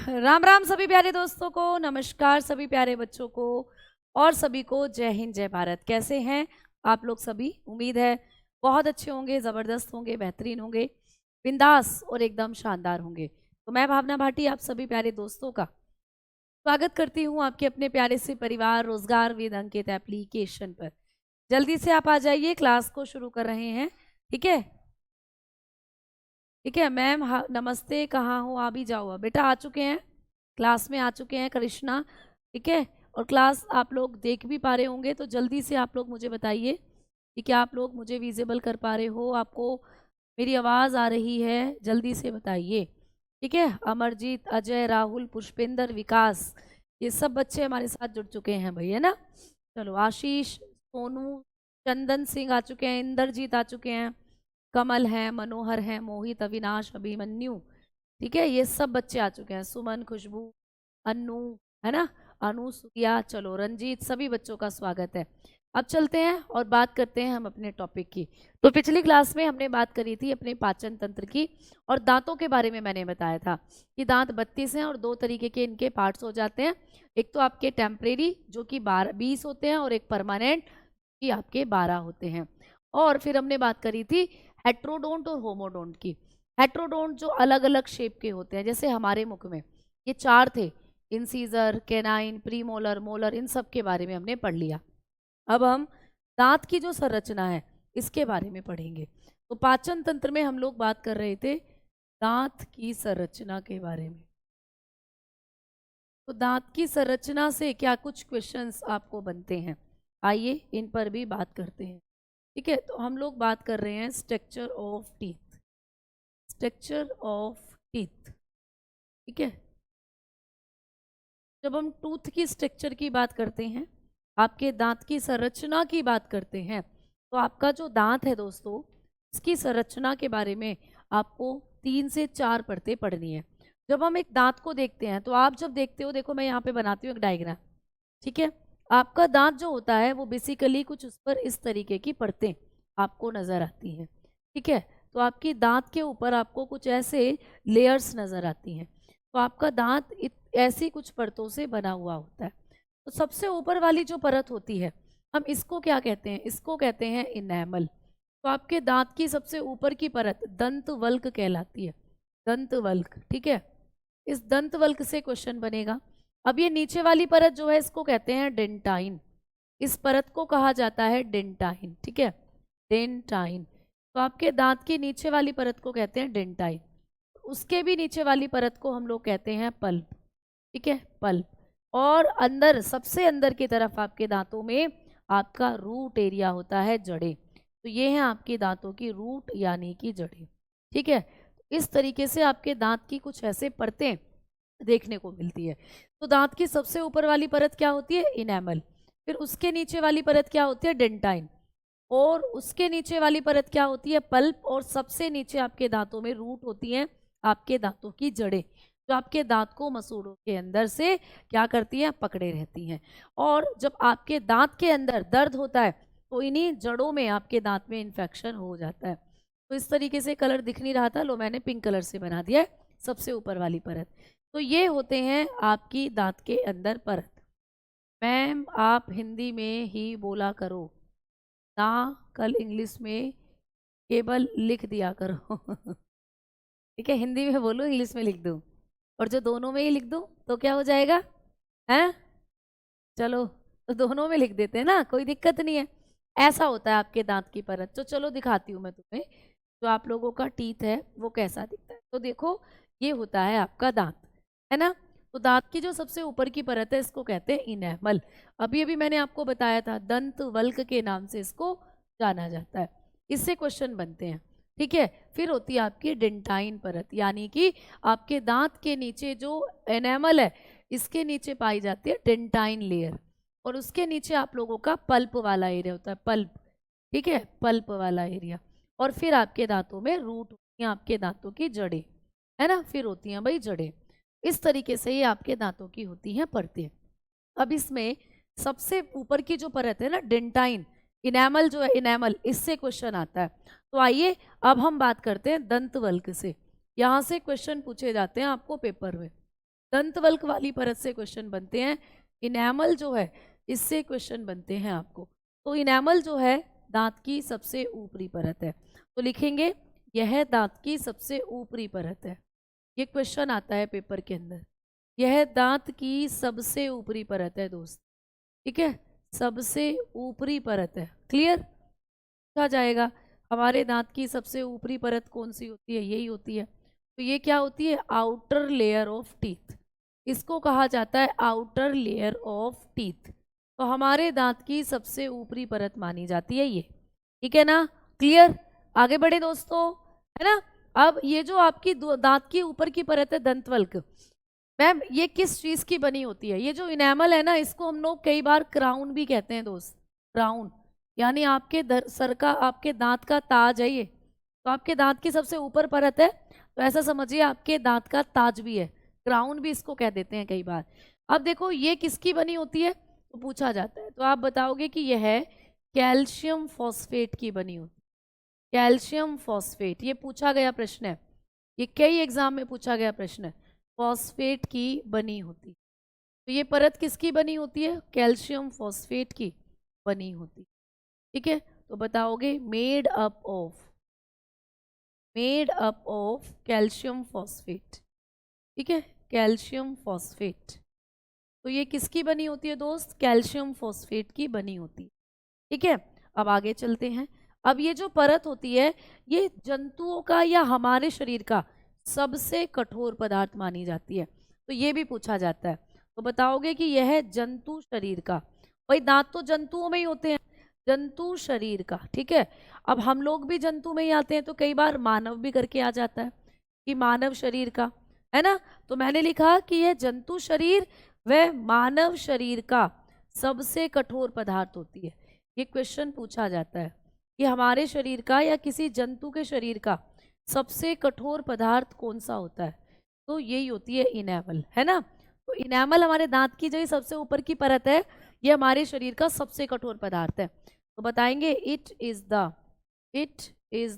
राम राम सभी प्यारे दोस्तों को, नमस्कार सभी प्यारे बच्चों को और सभी को जय हिंद जय भारत। कैसे हैं आप लोग सभी? उम्मीद है बहुत अच्छे होंगे, ज़बरदस्त होंगे, बेहतरीन होंगे, बिंदास और एकदम शानदार होंगे। तो मैं भावना भाटी आप सभी प्यारे दोस्तों का स्वागत करती हूँ आपके अपने प्यारे से परिवार रोजगार विद अंकित एप्लीकेशन पर। जल्दी से आप आ जाइए, क्लास को शुरू कर रहे हैं। ठीक है, ठीक है मैम, नमस्ते, कहाँ हो? आ भी जाओ, अब बेटा आ चुके हैं, क्लास में आ चुके हैं कृष्णा। ठीक है, और क्लास आप लोग देख भी पा रहे होंगे, तो जल्दी से आप लोग मुझे बताइए कि क्या आप लोग मुझे विजिबल कर पा रहे हो, आपको मेरी आवाज़ आ रही है? जल्दी से बताइए। ठीक है, अमरजीत, अजय, राहुल, पुष्पेंद्र, विकास, ये सब बच्चे हमारे साथ जुड़ चुके हैं भाई, है ना। चलो, आशीष, सोनू, चंदन सिंह आ चुके हैं, इंद्रजीत आ चुके हैं, कमल है, मनोहर है, मोहित, अविनाश, अभिमन्यु, ठीक है, ये सब बच्चे आ चुके हैं, सुमन, खुशबू, अनु, है ना, अनु, सूर्या, चलो, रंजीत, सभी बच्चों का स्वागत है। अब चलते हैं और बात करते हैं हम अपने टॉपिक की। तो पिछली क्लास में हमने बात करी थी अपने पाचन तंत्र की, और दांतों के बारे में मैंने बताया था कि दांत 32 हैं और दो तरीके के इनके पार्ट्स हो जाते हैं। एक तो आपके टेम्परेरी जो कि 20 होते हैं, और एक परमानेंट कि आपके 12 होते हैं। और फिर हमने बात करी थी हेट्रोडोंट और होमोडोंट की। हेट्रोडोंट जो अलग अलग शेप के होते हैं, जैसे हमारे मुख में ये 4 थे, इंसीजर, कैनाइन, प्रीमोलर, मोलर, इन सब के बारे में हमने पढ़ लिया। अब हम दांत की जो संरचना है इसके बारे में पढ़ेंगे। तो पाचन तंत्र में हम लोग बात कर रहे थे दांत की संरचना के बारे में। तो दांत की संरचना से क्या कुछ क्वेश्चंस आपको बनते हैं, आइए इन पर भी बात करते हैं। ठीक है, तो हम लोग बात कर रहे हैं structure of teeth, structure of teeth. ठीक है, जब हम टूथ की स्ट्रक्चर की बात करते हैं, आपके दांत की संरचना की बात करते हैं, तो आपका जो दांत है दोस्तों, उसकी संरचना के बारे में आपको 3 से 4 परतें पढ़नी है। जब हम एक दांत को देखते हैं, तो आप जब देखते हो, देखो मैं यहाँ पे बनाती हूँ एक डायग्राम। ठीक है, आपका दांत जो होता है वो बेसिकली कुछ उस पर इस तरीके की परतें आपको नजर आती हैं। ठीक है, तो आपकी दांत के ऊपर आपको कुछ ऐसे लेयर्स नजर आती हैं। तो आपका दांत ऐसी कुछ परतों से बना हुआ होता है। तो सबसे ऊपर वाली जो परत होती है, हम इसको क्या कहते हैं? इसको कहते हैं इनेमल। तो आपके दांत की सबसे ऊपर की परत दंतवल्क कहलाती है, दंतवल्क। ठीक है, इस दंतवल्क से क्वेश्चन बनेगा। अब ये नीचे वाली परत जो है इसको कहते हैं डेंटाइन, इस परत को कहा जाता है डेंटाइन। ठीक है, डेंटाइन। तो आपके दांत की नीचे वाली परत को कहते हैं डेंटाइन, उसके भी नीचे वाली परत को हम लोग कहते हैं पल्प। ठीक है, पल्प। और अंदर, सबसे अंदर की तरफ आपके दांतों में आपका रूट एरिया होता है, जड़ें। तो ये हैं आपके दांतों की रूट यानी कि जड़ें। ठीक है, इस तरीके से आपके दांत की कुछ ऐसे परतें देखने को मिलती है। तो दांत की सबसे ऊपर वाली परत क्या होती है? इनेमल। फिर उसके नीचे वाली परत क्या होती है? डेंटाइन। और उसके नीचे वाली परत क्या होती है? पल्प। और सबसे नीचे आपके दांतों में रूट होती हैं आपके दांतों की जड़ें, जो आपके दांत को मसूड़ों के अंदर से क्या करती हैं? पकड़े रहती हैं। और जब आपके दांत के अंदर दर्द होता है, तो इन्हीं जड़ों में आपके दांत में इन्फेक्शन हो जाता है। तो इस तरीके से कलर दिख नहीं रहा था, लो मैंने पिंक कलर से बना दिया है सबसे ऊपर वाली परत। तो ये होते हैं आपकी दांत के अंदर परत। मैम आप हिंदी में ही बोला करो ना, कल इंग्लिश में केवल लिख दिया करो। ठीक है, हिंदी में बोलो, इंग्लिश में लिख दूँ, और जो दोनों में ही लिख दूँ तो क्या हो जाएगा? हैं, चलो तो दोनों में लिख देते हैं ना, कोई दिक्कत नहीं है। ऐसा होता है आपके दांत की परत। तो चलो दिखाती हूँ मैं तुम्हें जो आप लोगों का टीथ है वो कैसा दिखता है। तो देखो, ये होता है आपका दांत, है ना। तो दांत की जो सबसे ऊपर की परत है इसको कहते हैं इनेमल। अभी अभी मैंने आपको बताया था दंत वल्क के नाम से इसको जाना जाता है। इससे क्वेश्चन बनते हैं। ठीक है, फिर होती है आपकी डेंटाइन परत, यानी कि आपके दांत के नीचे जो एनेमल है इसके नीचे पाई जाती है डेंटाइन लेयर, और उसके नीचे आप लोगों का पल्प वाला एरिया होता है, पल्प। ठीक है, पल्प वाला एरिया। और फिर आपके दांतों में रूट होती हैं, आपके दांतों की जड़ें, है ना, फिर होती हैं भाई जड़ें। इस तरीके से ये आपके दांतों की होती हैं परतें। अब इसमें सबसे ऊपर की जो परत है ना, डेंटाइन, इनेमल जो है, इनेमल, इससे क्वेश्चन आता है। तो आइए अब हम बात करते हैं दंतवल्क से। यहाँ से क्वेश्चन पूछे जाते हैं आपको पेपर में। दंतवल्क वाली परत से क्वेश्चन बनते हैं। इनेमल जो है इससे क्वेश्चन बनते हैं आपको। तो इनेमल जो है दांत की सबसे ऊपरी परत है, तो लिखेंगे यह दांत की सबसे ऊपरी परत है। ये क्वेश्चन आता है पेपर के अंदर, यह दांत की सबसे ऊपरी परत है दोस्त, ठीक है, सबसे ऊपरी परत है। क्लियर? पूछा जाएगा हमारे दांत की सबसे ऊपरी परत कौन सी होती है, यही होती है। तो ये क्या होती है? आउटर लेयर ऑफ टीथ, इसको कहा जाता है आउटर लेयर ऑफ टीथ। तो हमारे दांत की सबसे ऊपरी परत मानी जाती है ये, ठीक है ना? क्लियर? आगे बढ़े दोस्तों, है ना? अब ये जो आपकी दांत की ऊपर की परत है दंतवल्क, मैम ये किस चीज की बनी होती है? ये जो इनेमल है ना, इसको हम लोग कई बार क्राउन भी कहते हैं दोस्त। क्राउन यानी आपके सर का, आपके दांत का ताज है ये। तो आपके दांत की सबसे ऊपर परत है, तो ऐसा समझिए आपके दांत का ताज भी है, क्राउन भी इसको कह देते हैं कई बार। अब देखो ये किसकी बनी होती है, तो पूछा जाता है, तो आप बताओगे कि यह है कैल्शियम फॉस्फेट की बनी होती है। कैल्शियम फॉस्फेट, ये पूछा गया प्रश्न है, ये कई एग्जाम में पूछा गया प्रश्न है, फॉस्फेट की बनी होती। तो ये परत किसकी बनी होती है? कैल्शियम फॉस्फेट की बनी होती, ठीक है। तो बताओगे made up of calcium phosphate, ठीक है, कैल्शियम फॉस्फेट। तो ये किसकी बनी होती है दोस्त? कैल्शियम फॉस्फेट की बनी होती है, ठीक है। अब आगे चलते हैं। अब ये जो परत होती है ये जंतुओं का या हमारे शरीर का सबसे कठोर पदार्थ मानी जाती है, तो ये भी पूछा जाता है। तो बताओगे कि यह है जंतु शरीर का, भाई दांत तो जंतुओं में ही होते हैं, जंतु शरीर का, ठीक है। अब हम लोग भी जंतु में ही आते हैं, तो कई बार मानव भी करके आ जाता है कि मानव शरीर का, है ना? तो मैंने लिखा कि यह जंतु शरीर व मानव शरीर का सबसे कठोर पदार्थ होती है। ये क्वेश्चन पूछा जाता है कि हमारे शरीर का या किसी जंतु के शरीर का सबसे कठोर पदार्थ कौन सा होता है, तो यही होती है इनेमल, है ना? तो इनेमल हमारे दांत की जो सबसे ऊपर की परत है, ये हमारे शरीर का सबसे कठोर पदार्थ है। तो बताएंगे it is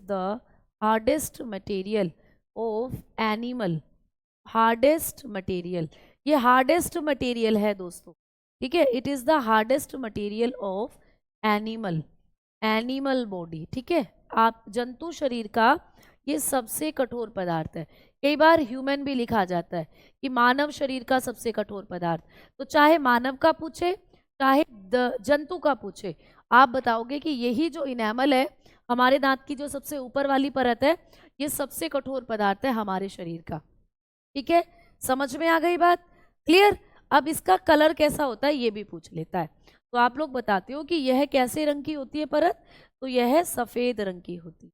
the hardest material of animal, hardest material, ये हार्डेस्ट मटेरियल है दोस्तों, ठीक है। It is the hardest material of animal body, ठीक है। आप जंतु शरीर का ये सबसे कठोर पदार्थ है। कई बार ह्यूमन भी लिखा जाता है कि मानव शरीर का सबसे कठोर पदार्थ। तो चाहे मानव का पूछे चाहे जंतु का पूछे, आप बताओगे कि यही जो इनेमल है हमारे दांत की जो सबसे ऊपर वाली परत है, ये सबसे कठोर पदार्थ है हमारे शरीर का, ठीक है। समझ में आ गई बात? क्लियर? अब इसका कलर कैसा होता है ये भी पूछ लेता है। तो आप लोग बताते हो कि यह कैसे रंग की होती है परत, तो यह सफेद रंग की होती है,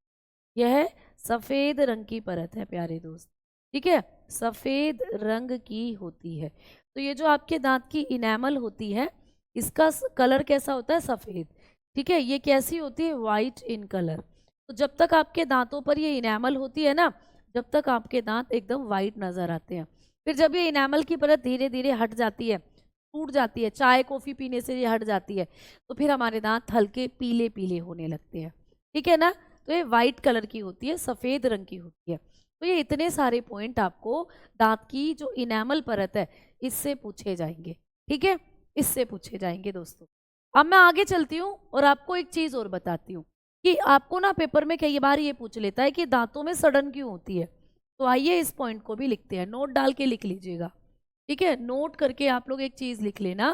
यह सफेद रंग की परत है प्यारे दोस्त, ठीक है, सफेद रंग की होती है। तो ये जो आपके दांत की इनेमल होती है इसका कलर कैसा होता है? सफेद, ठीक है। ये कैसी होती है? White in colour. तो जब तक आपके दांतों पर ये इनेमल होती है ना, जब तक आपके दांत एकदम वाइट नजर आते हैं। फिर जब ये इनेमल की परत धीरे धीरे हट जाती है, टूट जाती है, चाय कॉफी पीने से ये हट जाती है, तो फिर हमारे दांत हल्के पीले पीले होने लगते हैं, ठीक है ना। तो ये वाइट कलर की होती है, सफेद रंग की होती है। तो ये इतने सारे पॉइंट आपको दांत की जो इनेमल परत है इससे पूछे जाएंगे, ठीक है, इससे पूछे जाएंगे दोस्तों। अब मैं आगे चलती हूँ और आपको एक चीज और बताती हूँ कि आपको ना पेपर में कई बार ये पूछ लेता है कि दांतों में सड़न क्यों होती है। तो आइए इस पॉइंट को भी लिखते हैं, नोट डाल के लिख लीजिएगा, ठीक है। नोट करके आप लोग एक चीज लिख लेना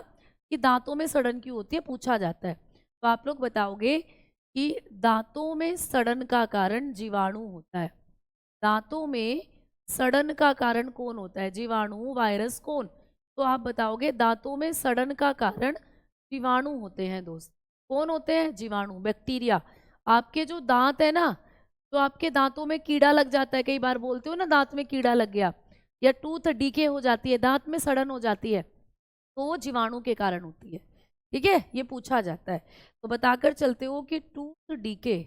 कि दांतों में सड़न क्यों होती है, पूछा जाता है। तो आप लोग बताओगे कि दांतों में सड़न का कारण जीवाणु होता है। दांतों में सड़न का कारण कौन होता है? जीवाणु, वायरस, कौन? तो आप बताओगे दांतों में सड़न का कारण जीवाणु होते हैं दोस्त। कौन होते हैं? जीवाणु, बैक्टीरिया। आपके जो दांत है ना, तो आपके दांतों में कीड़ा लग जाता है, कई बार बोलते हो ना दांत में कीड़ा लग गया, या टूथ डीके हो जाती है, दांत में सड़न हो जाती है, तो वो जीवाणु के कारण होती है, ठीक है। ये पूछा जाता है। तो बताकर चलते हो कि tooth decay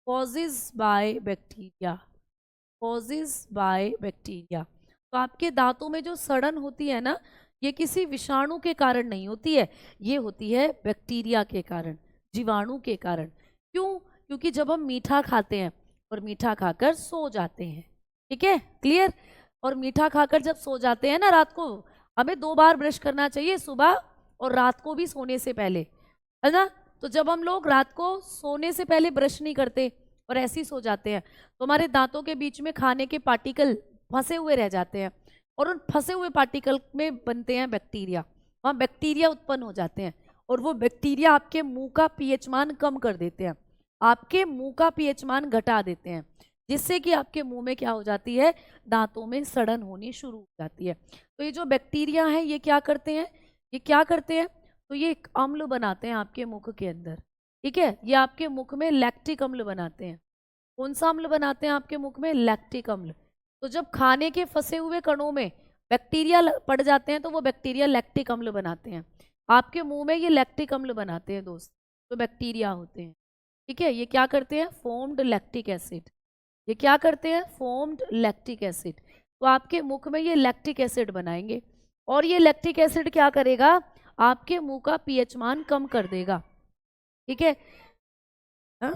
causes by bacteria, तो आपके दांतों में जो सड़न होती है ना, ये किसी विषाणु के कारण नहीं होती है, ये होती है बैक्टीरिया के कारण, जीवाणु के कारण। क्यों? क्योंकि जब हम मीठा खाते हैं और मीठा खाकर सो जाते हैं, ठीक है, क्लियर। और मीठा खाकर जब सो जाते हैं ना रात को, हमें 2 बार ब्रश करना चाहिए, सुबह और रात को भी सोने से पहले, है ना। तो जब हम लोग रात को सोने से पहले ब्रश नहीं करते और ऐसे ही सो जाते हैं, तो हमारे दांतों के बीच में खाने के पार्टिकल फंसे हुए रह जाते हैं, और उन फंसे हुए पार्टिकल में बनते हैं बैक्टीरिया, वहाँ बैक्टीरिया उत्पन्न हो जाते हैं, और वो बैक्टीरिया आपके मुंह का पीएच मान कम कर देते हैं, आपके मुंह का पीएच मान घटा देते हैं, जिससे कि आपके मुंह में क्या हो जाती है, दांतों में सड़न होनी शुरू हो जाती है। तो ये जो बैक्टीरिया है ये क्या करते हैं, ये क्या करते हैं, तो ये एक अम्ल बनाते हैं आपके मुख के अंदर, ठीक है। ये आपके मुख में लैक्टिक अम्ल बनाते हैं। कौन सा अम्ल बनाते हैं आपके मुख में, लैक्टिक अम्ल। तो जब खाने के फंसे हुए कणों में बैक्टीरिया पड़ जाते हैं तो वो बैक्टीरिया लैक्टिक अम्ल बनाते हैं, आपके मुंह में ये लैक्टिक अम्ल बनाते हैं दोस्त, तो बैक्टीरिया होते हैं, ठीक है। ये क्या करते हैं, फॉर्म्ड लैक्टिक एसिड, ये क्या करते हैं, फॉर्म्ड लैक्टिक एसिड। तो आपके मुख में ये लैक्टिक एसिड बनाएंगे, और ये लैक्टिक एसिड क्या करेगा, आपके मुंह का पीएच मान कम कर देगा, ठीक है। हाँ?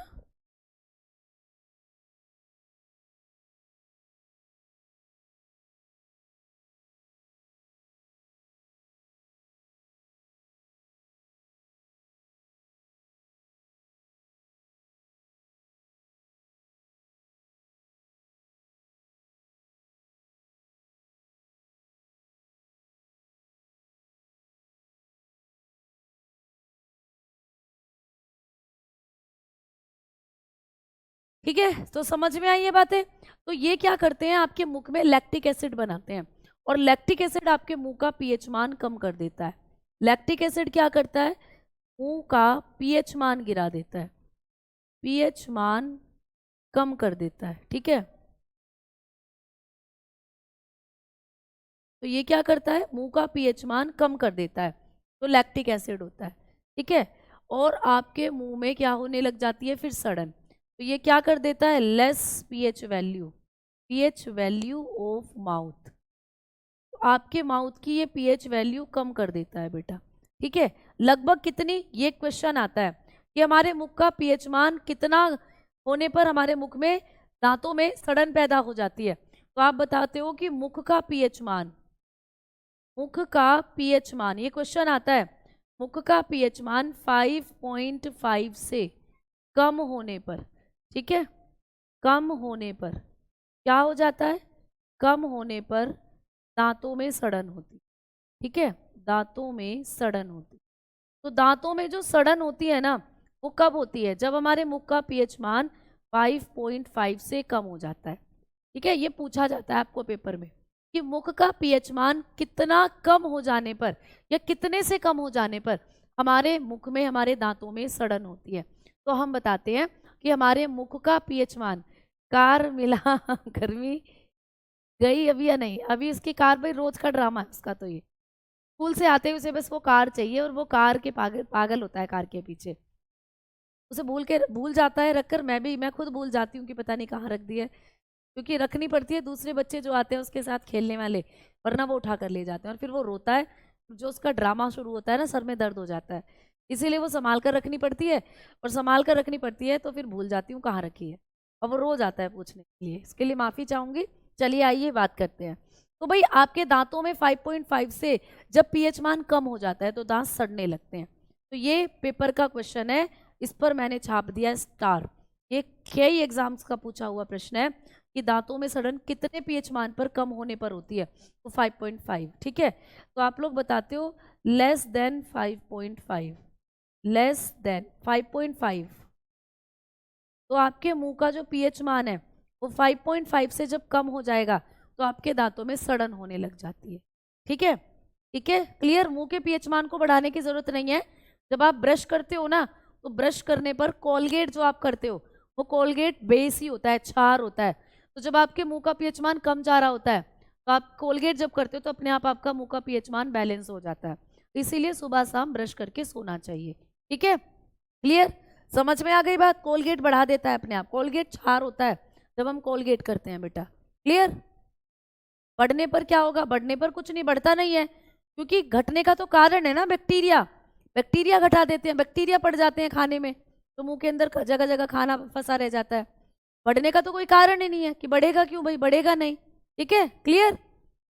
ठीक है, तो समझ में आई ये बातें। तो ये क्या करते हैं, आपके मुख में लैक्टिक एसिड बनाते हैं, और लैक्टिक एसिड आपके मुंह का पीएच मान कम कर देता है। लैक्टिक एसिड क्या करता है, मुंह का पीएच मान गिरा देता है, पीएच मान कम कर देता है, ठीक है। तो ये क्या करता है, मुंह का पीएच मान कम कर देता है, तो लैक्टिक एसिड होता है, ठीक है। और आपके मुंह में क्या होने लग जाती है फिर, सड़न। तो ये क्या कर देता है, less pH value, pH value of mouth, आपके माउथ की ये पीएच वैल्यू कम कर देता है बेटा, ठीक है। लगभग कितनी, ये क्वेश्चन आता है कि हमारे मुख का पीएच मान कितना होने पर हमारे मुख में दांतों में सड़न पैदा हो जाती है। तो आप बताते हो कि मुख का पीएच मान, मुख का पीएच मान, ये क्वेश्चन आता है, मुख का पीएच मान 5.5 से कम होने पर, ठीक है, कम होने पर क्या हो जाता है, कम होने पर दांतों में सड़न होती, ठीक है, दांतों में सड़न होती। तो दांतों में जो सड़न होती है ना, वो कब होती है, जब हमारे मुख का पीएच मान 5.5 से कम हो जाता है, ठीक है। ये पूछा जाता है आपको पेपर में कि मुख का पीएच मान कितना कम हो जाने पर, या कितने से कम हो जाने पर हमारे मुख में, हमारे दांतों में सड़न होती है। तो हम बताते हैं कि हमारे मुख का पीएच मान, कार मिला गर्मी गई अभी या नहीं, अभी इसकी कार, भाई रोज का ड्रामा है उसका, तो ये स्कूल से आते ही उसे बस वो कार चाहिए, और वो कार के पागल पागल होता है कार के पीछे, उसे भूल जाता है रखकर, मैं खुद भूल जाती हूँ कि पता नहीं कहाँ रख दी है, क्योंकि रखनी पड़ती है, दूसरे बच्चे जो आते हैं उसके साथ खेलने वाले, वरना वो उठा कर ले जाते हैं, और फिर वो रोता है, जो उसका ड्रामा शुरू होता है ना, सर में दर्द हो जाता है, इसीलिए वो संभाल कर रखनी पड़ती है, और संभाल कर रखनी पड़ती है तो फिर भूल जाती हूँ कहाँ रखी है, और वो रोज आता है पूछने के लिए, इसके लिए माफ़ी चाहूँगी। चलिए आइए बात करते हैं। तो भाई आपके दांतों में 5.5 से जब पीएच मान कम हो जाता है तो दांत सड़ने लगते हैं। तो ये पेपर का क्वेश्चन है, इस पर मैंने छाप दिया स्टार। ये कई एग्जाम्स का पूछा हुआ प्रश्न है कि दांतों में सड़न कितने पीएच मान पर कम होने पर होती है, तो 5.5, ठीक है। तो आप लोग बताते हो लेस देन 5.5, लेस देन 5.5, तो आपके मुंह का जो पीएच मान है वो 5.5 से जब कम हो जाएगा तो आपके दांतों में सड़न होने लग जाती है, ठीक है। ठीक है, क्लियर। मुंह के पीएच मान को बढ़ाने की जरूरत नहीं है। जब आप ब्रश करते हो ना, तो ब्रश करने पर कोलगेट जो आप करते हो वो कोलगेट बेस ही होता है, क्षार होता है। तो जब आपके मुंह का पीएच मान कम जा रहा होता है तो आप कोलगेट जब करते हो तो अपने आप आपका मुंह का पीएच मान बैलेंस हो जाता है। इसीलिए सुबह शाम ब्रश करके सोना चाहिए, ठीक है, क्लियर। समझ में आ गई बात। कोलगेट बढ़ा देता है अपने आप, कोलगेट क्षार होता है जब हम कोलगेट करते हैं बेटा, क्लियर। बढ़ने पर क्या होगा, बढ़ने पर कुछ नहीं, बढ़ता नहीं है, क्योंकि घटने का तो कारण है ना बैक्टीरिया, बैक्टीरिया घटा देते हैं, बैक्टीरिया पड़ जाते हैं खाने में, तो मुंह के अंदर जगह जगह खाना फंसा रह जाता है। बढ़ने का तो कोई कारण ही नहीं है कि बढ़ेगा क्यों भाई, बढ़ेगा नहीं। ठीक है, क्लियर।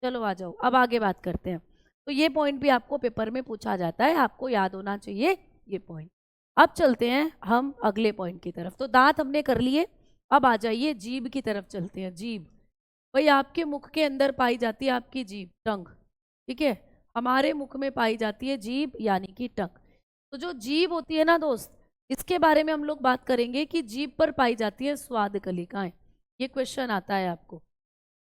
चलो आ जाओ, अब आगे बात करते हैं। तो ये पॉइंट भी आपको पेपर में पूछा जाता है, आपको याद होना चाहिए ये पॉइंट। अब चलते हैं हम अगले पॉइंट की तरफ। तो दांत हमने कर लिए, अब आ जाइए जीभ की तरफ चलते हैं। जीभ भाई आपके मुख के अंदर पाई जाती है आपकी जीभ, टंग। ठीक है, हमारे मुख में पाई जाती है जीभ यानी कि टंग। तो जो जीभ होती है ना दोस्त, इसके बारे में हम लोग बात करेंगे कि जीभ पर पाई जाती है स्वाद कलिकाएं। ये क्वेश्चन आता है आपको,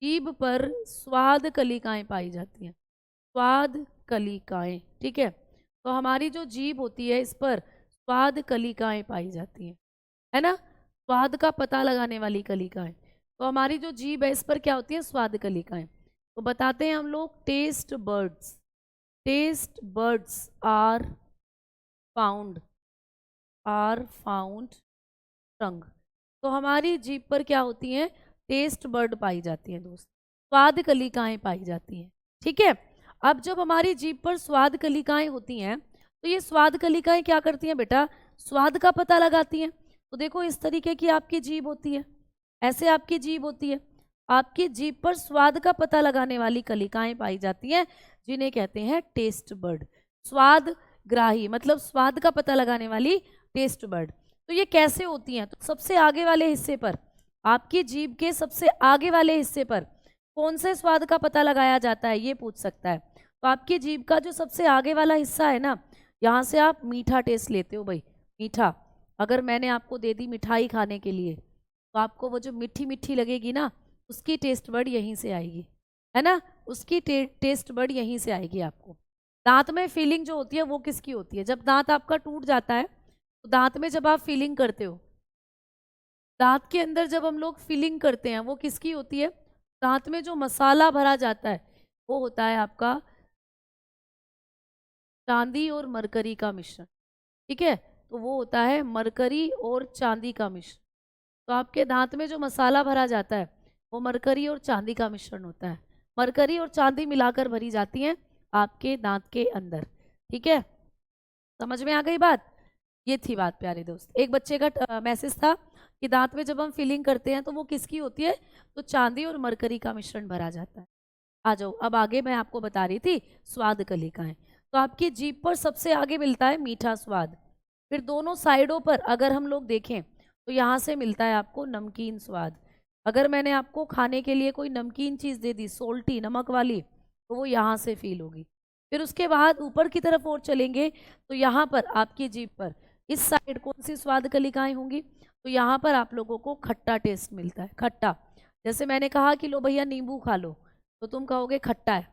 जीभ पर स्वाद कलिकाएं पाई जाती हैं, स्वाद कलिकाएं। ठीक है, तो हमारी जो जीभ होती है इस पर स्वाद कलिकाएं पाई जाती हैं, है ना, स्वाद का पता लगाने वाली कलिकाएं। तो हमारी जो जीभ है इस पर क्या होती है, स्वाद कलिकाएं। तो बताते हैं हम लोग, taste buds, taste buds are found tongue. तो हमारी जीभ पर क्या होती हैं, टेस्ट बर्ड पाई जाती हैं दोस्त, स्वाद कलिकाएं पाई जाती हैं। ठीक है, अब जब हमारी जीभ पर स्वाद कलिकाएं होती हैं तो ये स्वाद कलिकाएं क्या करती हैं बेटा, स्वाद का पता लगाती हैं। तो देखो इस तरीके की आपकी जीभ होती है, ऐसे आपकी जीभ होती है, आपकी जीभ पर स्वाद का पता लगाने वाली कलिकाएं पाई जाती हैं जिन्हें कहते हैं टेस्ट बर्ड। स्वाद ग्राही मतलब स्वाद का पता लगाने वाली टेस्ट बर्ड। तो ये कैसे होती हैं, तो सबसे आगे वाले हिस्से पर, आपकी जीभ के सबसे आगे वाले हिस्से पर कौन से स्वाद का पता लगाया जाता है, ये पूछ सकता है। तो आपकी जीभ का जो सबसे आगे वाला हिस्सा है ना, यहाँ से आप मीठा टेस्ट लेते हो भाई, मीठा। अगर मैंने आपको दे दी मिठाई खाने के लिए तो आपको वो जो मीठी मीठी लगेगी ना, उसकी टेस्ट बर्ड यहीं से आएगी, है ना, उसकी टेस्ट बर्ड यहीं से आएगी आपको। दांत में फीलिंग जो होती है वो किसकी होती है, जब दांत आपका टूट जाता है तो दांत में जब आप फीलिंग करते हो, दांत के अंदर जब हम लोग फीलिंग करते हैं वो किसकी होती है, दांत में जो मसाला भरा जाता है वो होता है आपका चांदी और मरकरी का मिश्रण। ठीक है, तो वो होता है मरकरी और चांदी का मिश्रण। तो आपके दांत में जो मसाला भरा जाता है वो मरकरी और चांदी का मिश्रण होता है, मरकरी और चांदी मिलाकर भरी जाती हैं आपके दांत के अंदर। ठीक है, समझ में आ गई बात। ये थी बात प्यारे दोस्त। एक बच्चे का मैसेज था कि दांत में जब हम फिलिंग करते हैं तो वो किसकी होती है, तो चांदी और मरकरी का मिश्रण भरा जाता है। आ जाओ, अब आगे मैं आपको बता रही थी स्वाद कलिकाएं। तो आपकी जीभ पर सबसे आगे मिलता है मीठा स्वाद, फिर दोनों साइडों पर अगर हम लोग देखें तो यहाँ से मिलता है आपको नमकीन स्वाद। अगर मैंने आपको खाने के लिए कोई नमकीन चीज़ दे दी, सोल्टी नमक वाली, तो वो यहाँ से फील होगी। फिर उसके बाद ऊपर की तरफ और चलेंगे तो यहाँ पर आपकी जीभ पर इस साइड कौन सी स्वाद कलिकाएं होंगी, तो यहाँ पर आप लोगों को खट्टा टेस्ट मिलता है, खट्टा। जैसे मैंने कहा कि लो भैया नींबू खा लो, तो तुम कहोगे खट्टा है।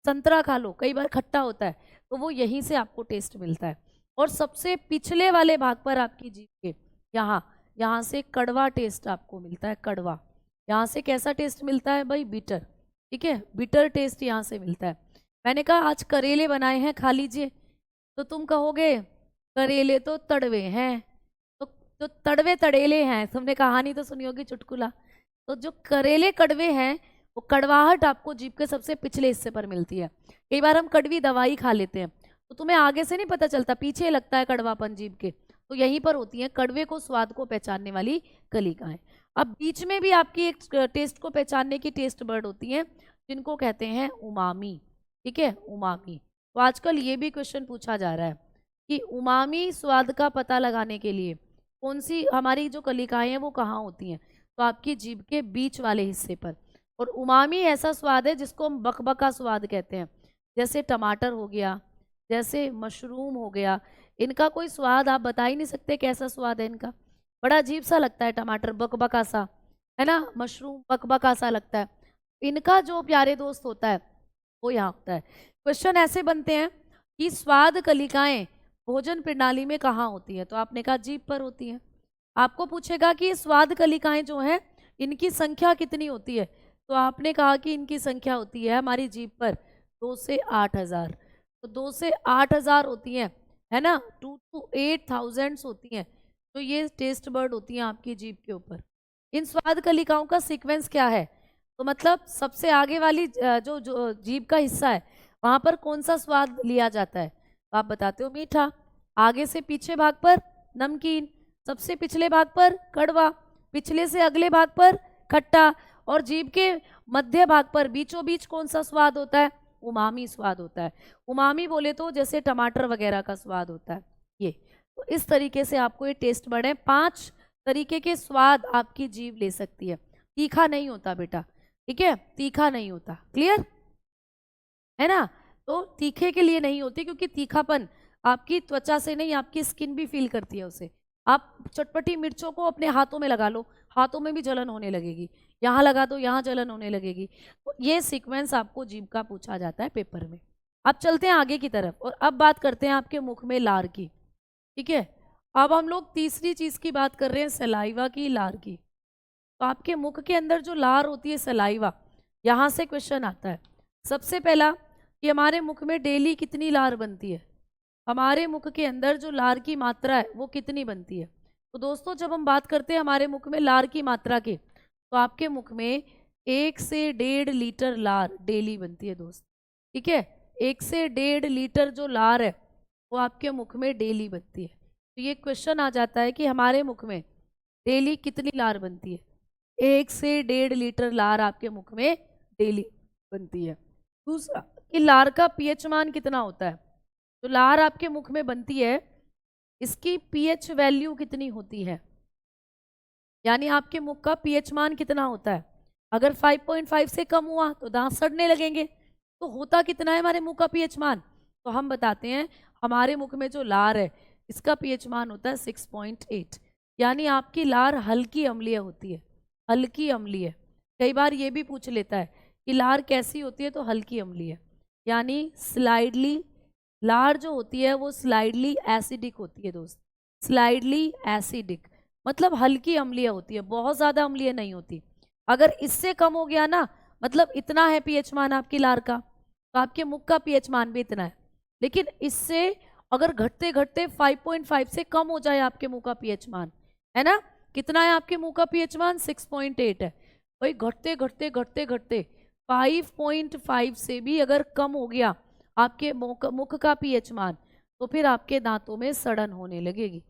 संतरा खा लो, कई बार खट्टा होता है, तो वो यहीं से आपको टेस्ट मिलता है। और सबसे पिछले वाले भाग पर आपकी जीभ के यहाँ से कड़वा टेस्ट आपको मिलता है, कड़वा। यहाँ से कैसा टेस्ट मिलता है भाई, बिटर। ठीक है, बिटर टेस्ट यहाँ से मिलता है। मैंने कहा आज करेले बनाए हैं खा लीजिए, तो तुम कहोगे करेले तो तड़वे हैं, तो तड़वे तड़ेले हैं, तुमने कहानी तो सुनी होगी चुटकुला। तो जो करेले कड़वे हैं वो कड़वाहट आपको जीभ के सबसे पिछले हिस्से पर मिलती है। कई बार हम कड़वी दवाई खा लेते हैं तो तुम्हें आगे से नहीं पता चलता, पीछे लगता है कड़वापन जीभ के, तो यहीं पर होती है कड़वे को स्वाद को पहचानने वाली कलिकाएं। अब बीच में भी आपकी एक टेस्ट को पहचानने की टेस्ट बर्ड होती हैं जिनको कहते हैं उमामी। ठीक है, उमामी। तो आजकल ये भी क्वेश्चन पूछा जा रहा है कि उमामी स्वाद का पता लगाने के लिए कौन सी हमारी जो कलिकाएं हैं वो कहाँ होती हैं, तो आपकी जीभ के बीच वाले हिस्से पर। और उमामी ऐसा स्वाद है जिसको हम बकबका स्वाद कहते हैं, जैसे टमाटर हो गया, जैसे मशरूम हो गया, इनका कोई स्वाद आप बता ही नहीं सकते कैसा स्वाद है इनका, बड़ा अजीब सा लगता है। टमाटर बकबका सा, है ना, मशरूम बकबका सा लगता है। इनका जो प्यारे दोस्त होता है वो यहाँ होता है। क्वेश्चन ऐसे बनते हैं कि स्वाद कलिकाएं भोजन प्रणाली में कहाँ होती है, तो आपने कहा जीभ पर होती है। आपको पूछेगा कि स्वाद कलिकाएं जो हैं इनकी संख्या कितनी होती है, तो आपने कहा कि इनकी संख्या होती है हमारी जीभ पर 2 से 8,000। तो 2 से 8,000 होती हैं, है ना, 2 to 8,000 होती हैं। तो ये टेस्ट बर्ड होती हैं आपकी जीभ के ऊपर। इन स्वाद कलिकाओं का सीक्वेंस क्या है, तो मतलब सबसे आगे वाली जो जो जीभ का हिस्सा है वहाँ पर कौन सा स्वाद लिया जाता है, तो आप बताते हो मीठा। आगे से पीछे भाग पर नमकीन, सबसे पिछले भाग पर कड़वा, पिछले से अगले भाग पर खट्टा, और जीभ के मध्य भाग पर बीचों बीच कौन सा स्वाद होता है? उमामी स्वाद होता है। उमामी बोले तो जैसे टमाटर वगैरह का स्वाद होता है ये। तो इस तरीके से आपको ये टेस्ट बड है, 5 तरीके के स्वाद आपकी जीभ ले सकती है। तीखा नहीं होता बेटा, ठीक है, तीखा नहीं होता, क्लियर है ना? तो तीखे के लिए नहीं होती, क्योंकि तीखापन आपकी त्वचा से नहीं, आपकी स्किन भी फील करती है उसे। आप चटपटी मिर्चों को अपने हाथों में लगा लो, हाथों में भी जलन होने लगेगी, यहाँ लगा दो यहाँ जलन होने लगेगी। तो ये सीक्वेंस आपको जीभ का पूछा जाता है पेपर में। अब चलते हैं आगे की तरफ, और अब बात करते हैं आपके मुख में लार की, ठीक है। अब हम लोग तीसरी चीज की बात कर रहे हैं, सलाइवा की, लार की। तो आपके मुख के अंदर जो लार होती है सलाइवा, यहाँ से क्वेश्चन आता है। सबसे पहला कि हमारे मुख में डेली कितनी लार बनती है, हमारे मुख के अंदर जो लार की मात्रा है वो कितनी बनती है। तो दोस्तों जब हम बात करते हैं हमारे मुख में लार की मात्रा की, तो आपके मुख में 1 से 1.5 लीटर लार डेली बनती है दोस्त, ठीक है। 1 से 1.5 लीटर जो लार है वो आपके मुख में डेली बनती है। तो ये क्वेश्चन आ जाता है कि हमारे मुख में डेली कितनी लार बनती है। 1 से 1.5 लीटर लार आपके मुख में डेली बनती है। दूसरा कि लार का पीएच मान कितना होता है। तो लार आपके मुख में बनती है, इसकी पीएच वैल्यू कितनी होती है, यानी आपके मुख का पीएच मान कितना होता है। अगर 5.5 से कम हुआ तो दांत सड़ने लगेंगे। तो होता कितना है हमारे मुख का पीएच मान, तो हम बताते हैं हमारे मुख में जो लार है इसका पीएच मान होता है 6.8, यानी आपकी लार हल्की अम्लीय होती है, हल्की अम्लीय। कई बार ये भी पूछ लेता है कि लार कैसी होती है, तो हल्की अम्लीय, यानी स्लाइडली लार जो होती है वो स्लाइडली एसिडिक होती है दोस्त, स्लाइडली एसिडिक मतलब हल्की अम्लीय होती है, बहुत ज़्यादा अम्लीय नहीं होती। अगर इससे कम हो गया ना, मतलब इतना है पीएच मान आपकी लार का, तो आपके मुख का पीएच मान भी इतना है। लेकिन इससे अगर घटते घटते 5.5 से कम हो जाए आपके मुंह का पीएच मान, है ना, कितना है आपके मुंह का पीएच मान 6.8 है। भाई घटते घटते घटते घटते 5.5 से भी अगर कम हो गया आपके मुख का पीएच मान, तो फिर आपके दांतों में सड़न होने लगेगी,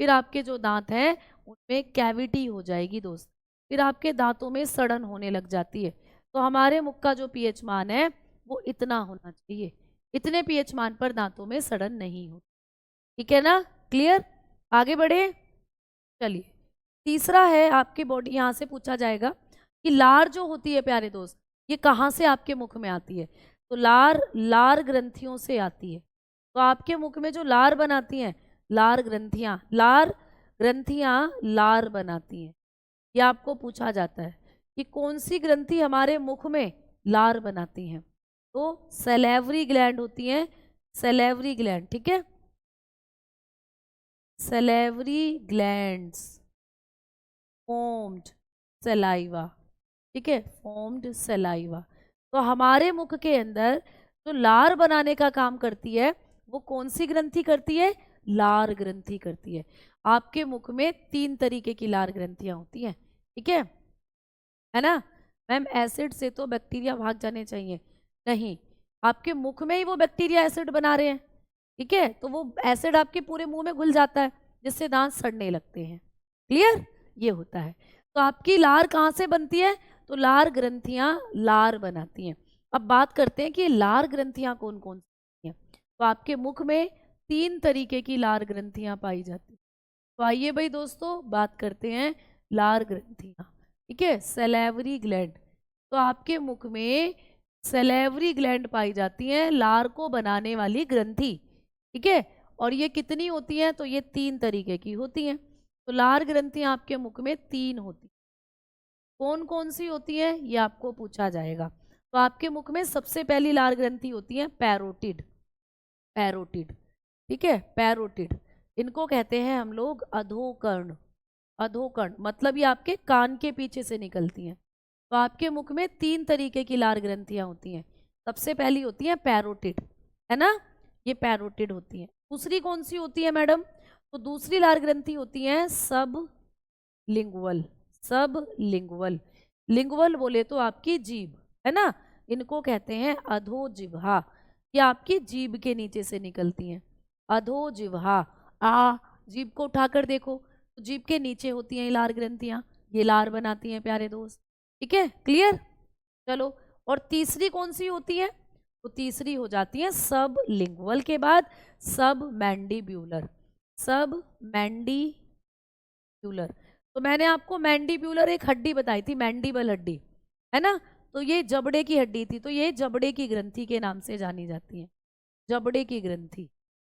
फिर आपके जो दांत हैं उनमें कैविटी हो जाएगी दोस्त, फिर आपके दांतों में सड़न होने लग जाती है। तो हमारे मुख का जो पीएच मान है वो इतना होना चाहिए, इतने पीएच मान पर दांतों में सड़न नहीं होती, ठीक है ना, क्लियर। आगे बढ़े, चलिए तीसरा है आपके बॉडी, यहाँ से पूछा जाएगा कि लार जो होती है प्यारे दोस्त ये कहाँ से आपके मुख में आती है। तो लार लार ग्रंथियों से आती है। तो आपके मुख में जो लार बनाती हैं, लार ग्रंथियां, लार ग्रंथियां लार बनाती हैं। ये आपको पूछा जाता है कि कौन सी ग्रंथि हमारे मुख में लार बनाती हैं। तो सैलेवरी ग्लैंड होती हैं, सैलेवरी ग्लैंड, ठीक है, सैलेवरी ग्लैंड्स फॉर्म्ड सलाइवा, ठीक है, फॉर्म्ड सलाइवा। तो हमारे मुख के अंदर जो लार बनाने का काम करती है वो कौन सी ग्रंथि करती है, लार ग्रंथि करती है। आपके मुख में 3 तरीके की लार ग्रंथियां होती हैं, ठीक है ना। मैम एसिड से तो बैक्टीरिया भाग जाने चाहिए, नहीं, आपके मुख में ही वो बैक्टीरिया एसिड बना रहे हैं, ठीक है, तो वो एसिड आपके पूरे मुंह में घुल जाता है जिससे दांत सड़ने लगते हैं, क्लियर, ये होता है। तो आपकी लार कहाँ से बनती है, तो लार ग्रंथियां लार बनाती हैं। अब बात करते हैं कि लार ग्रंथियां कौन कौन सी हैं। तो आपके मुख में 3 तरीके की लार ग्रंथियां पाई जाती हैं। तो आइए भाई दोस्तों बात करते हैं लार ग्रंथियां, ठीक है, सैलेवरी ग्लैंड। तो आपके मुख में सैलेवरी ग्लैंड पाई जाती हैं, लार को बनाने वाली ग्रंथि, ठीक है, और ये कितनी होती हैं, तो ये 3 तरीके की होती हैं। तो लार ग्रंथियां आपके मुख में 3 होती हैं। कौन कौन सी होती है ये आपको पूछा जाएगा। तो आपके मुख में सबसे पहली लार ग्रंथि होती है पैरोटिड, पैरोटिड, ठीक है, पैरोटिड, इनको कहते हैं हम लोग अधोकर्ण, अधोकर्ण मतलब ये आपके कान के पीछे से निकलती हैं। तो आपके मुख में 3 तरीके की लार ग्रंथियां होती हैं। सबसे पहली होती है पैरोटिड, है ना, ये पैरोटिड होती है। दूसरी कौन सी होती है मैडम, तो दूसरी लार ग्रंथि होती है सब लिंगुअल, सब लिंगुअल, लिंगुअल बोले तो आपकी जीभ, है ना, इनको कहते हैं अधोजिह्वा, ये आपकी जीभ के नीचे से निकलती हैं, अधोजिह्वा। जीभ को उठाकर देखो तो जीभ के नीचे होती हैं लार ग्रंथियां, ये लार बनाती हैं प्यारे दोस्त। ठीक है, क्लियर। चलो, और तीसरी कौन सी होती है? तो तीसरी हो जाती है सब लिंगुअल के बाद सब मैंडिब्यूलर। सब मैंडिब्यूलर, तो मैंने आपको मैंडिब्यूलर एक हड्डी बताई थी, मैंडिबल हड्डी, है ना? तो ये जबड़े की हड्डी थी, तो ये जबड़े की ग्रंथि के नाम से जानी जाती है, जबड़े की ग्रंथि,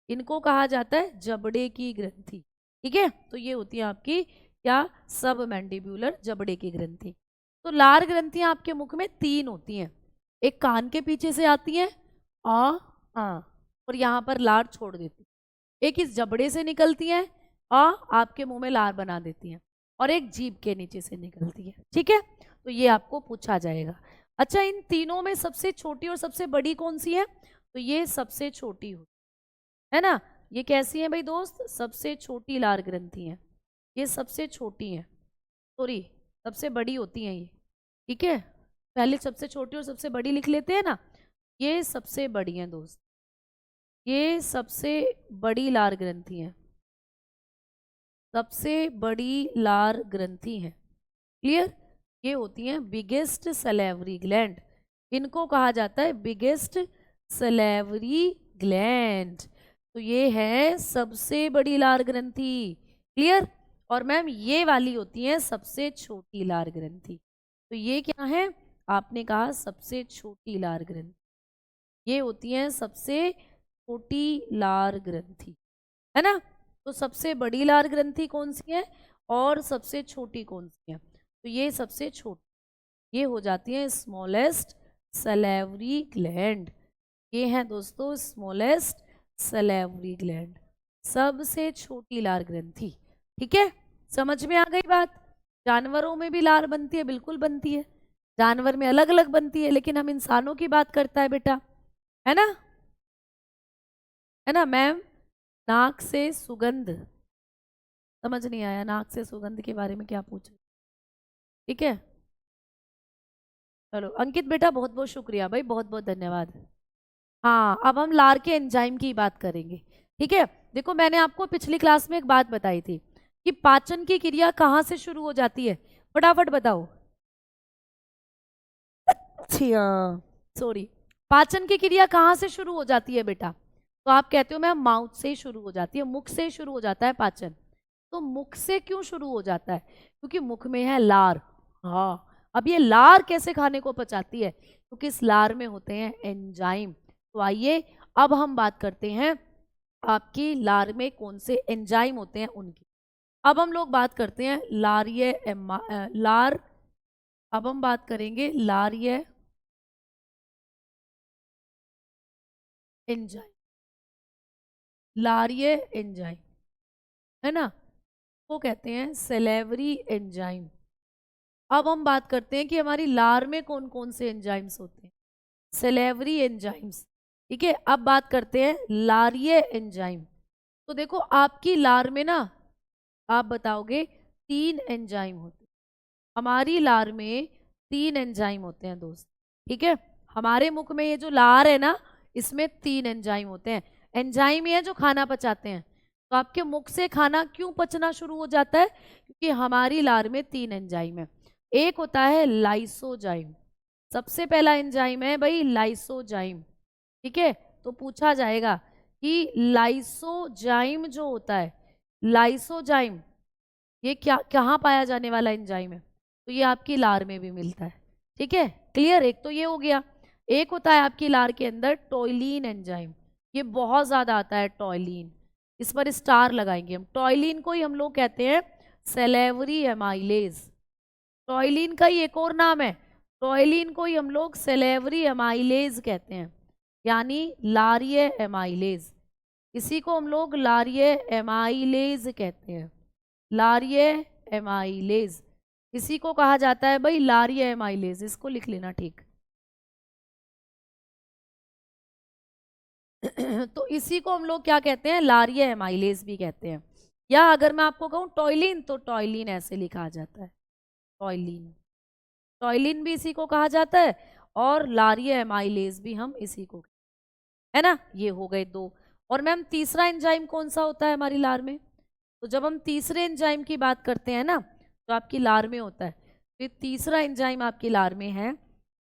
इनको कहा जाता है जबड़े की ग्रंथि। ठीक है, तो ये होती है आपकी क्या? सब मैंडिब्यूलर, जबड़े की ग्रंथि। तो लार ग्रंथियां आपके मुख में 3 होती हैं, एक कान के पीछे से आती है और यहाँ पर लार छोड़ देती, एक इस जबड़े से निकलती है आपके मुंह में लार बना देती है, और एक जीभ के नीचे से निकलती है। ठीक है, तो ये आपको पूछा जाएगा। अच्छा, इन तीनों में सबसे छोटी और सबसे बड़ी कौन सी है? तो ये सबसे छोटी हो, है ना? ये कैसी है भाई दोस्त? सबसे छोटी लार ग्रंथि है, ये सबसे छोटी है, सॉरी सबसे बड़ी होती हैं ये। ठीक है, पहले सबसे छोटी और सबसे बड़ी लिख लेते हैं ना, ये सबसे बड़ी हैं दोस्त, ये सबसे बड़ी लार ग्रंथि है, सबसे बड़ी लार ग्रंथि है। क्लियर? ये होती हैं बिगेस्ट सलेवरी ग्लैंड, इनको कहा जाता है बिगेस्ट सलेवरी ग्लैंड। तो ये है सबसे बड़ी लार ग्रंथि। क्लियर? और मैम ये वाली होती है सबसे छोटी लार ग्रंथि। तो ये क्या है? आपने कहा सबसे छोटी लार ग्रंथि, ये होती है सबसे छोटी लार ग्रंथि, है ना? तो सबसे बड़ी लार ग्रंथि कौन सी है और सबसे छोटी कौन सी है? तो ये सबसे छोटी, ये हो जाती है स्मॉलेस्ट सलेवरी ग्लैंड। ये है दोस्तों स्मॉलेस्ट सलेवरी ग्लैंड, सबसे छोटी लार ग्रंथि। ठीक है, समझ में आ गई बात? जानवरों में भी लार बनती है, बिल्कुल बनती है, जानवर में अलग अलग बनती है, लेकिन हम इंसानों की बात करता है बेटा, है ना? है ना मैम? नाक से सुगंध, समझ नहीं आया, नाक से सुगंध के बारे में क्या पूछ? ठीक है, चलो अंकित बेटा बहुत बहुत शुक्रिया भाई, बहुत बहुत धन्यवाद। हाँ, अब हम लार के एंजाइम की बात करेंगे। ठीक है, देखो मैंने आपको पिछली क्लास में एक बात बताई थी कि पाचन की क्रिया कहाँ से शुरू हो जाती है, फटाफट बताओ। सॉरी, पाचन की क्रिया कहाँ से शुरू हो जाती है बेटा? तो आप कहते हो मैम माउथ से ही शुरू हो जाती है, मुख से ही शुरू हो जाता है पाचन। तो मुख से क्यों शुरू हो जाता है? क्योंकि मुख में है लार। हाँ, अब ये लार कैसे खाने को पचाती है? क्योंकि इस लार में होते हैं एंजाइम। तो आइए अब हम बात करते हैं आपकी लार में कौन से एंजाइम होते हैं उनकी। अब हम लोग बात करते हैं लार, अब हम बात करेंगे लारिय एंजाइम, लारिय एंजाइम, है ना? वो कहते हैं सेलेवरी एंजाइम। अब हम बात करते हैं कि हमारी लार में कौन कौन से एंजाइम्स होते हैं, सेलेवरी एंजाइम्स। ठीक है, अब बात करते हैं लारिय एंजाइम। तो देखो आपकी लार में ना, आप बताओगे 3 एंजाइम होते हैं, हमारी लार में 3 एंजाइम होते हैं दोस्त। ठीक है, हमारे मुख में ये जो लार है ना, इसमें 3 एंजाइम होते हैं, एंजाइम ये है जो खाना पचाते हैं। तो आपके मुख से खाना क्यों पचना शुरू हो जाता है? क्योंकि हमारी लार में 3 एंजाइम है। एक होता है लाइसोजाइम, सबसे पहला एंजाइम है भाई लाइसोजाइम। ठीक है, तो पूछा जाएगा कि लाइसोजाइम जो होता है, लाइसोजाइम ये क्या कहाँ पाया जाने वाला एंजाइम है? तो ये आपकी लार में भी मिलता है। ठीक है, क्लियर? एक तो ये हो गया। एक होता है आपकी लार के अंदर टॉयलीन एंजाइम, ये बहुत ज्यादा आता है टॉयलीन, इस पर स्टार लगाएंगे हम। टॉयलीन को ही हम लोग कहते हैं सेलेवरी एमाइलेज, टॉयलीन का ही एक और नाम है, टॉयलीन को ही हम लोग सेलेवरी एमाइलेज कहते हैं, यानी लारिय एमाइलेज। इसी को हम लोग लारिय एमाइलेज कहते हैं, लारिय एमाइलेज, इसी को कहा जाता है भाई लारिय एमाइलेज, इसको लिख लेना ठीक। तो इसी को हम लोग क्या कहते हैं? लारिय एमाइलेज भी कहते हैं। या अगर मैं आपको कहूँ टॉयलीन, तो टॉयलीन ऐसे लिखा जाता है, टॉयलीन, टॉयलीन भी इसी को कहा जाता है, और लारिय एमाइलेज भी हम इसी को, है ना? ये हो गए 2। और मैम तीसरा एंजाइम कौन सा होता है हमारी लार में? तो जब हम तीसरे एंजाइम की बात करते हैं ना, जो आपकी लार में होता है। तो तीसरा एंजाइम आपकी लार में है,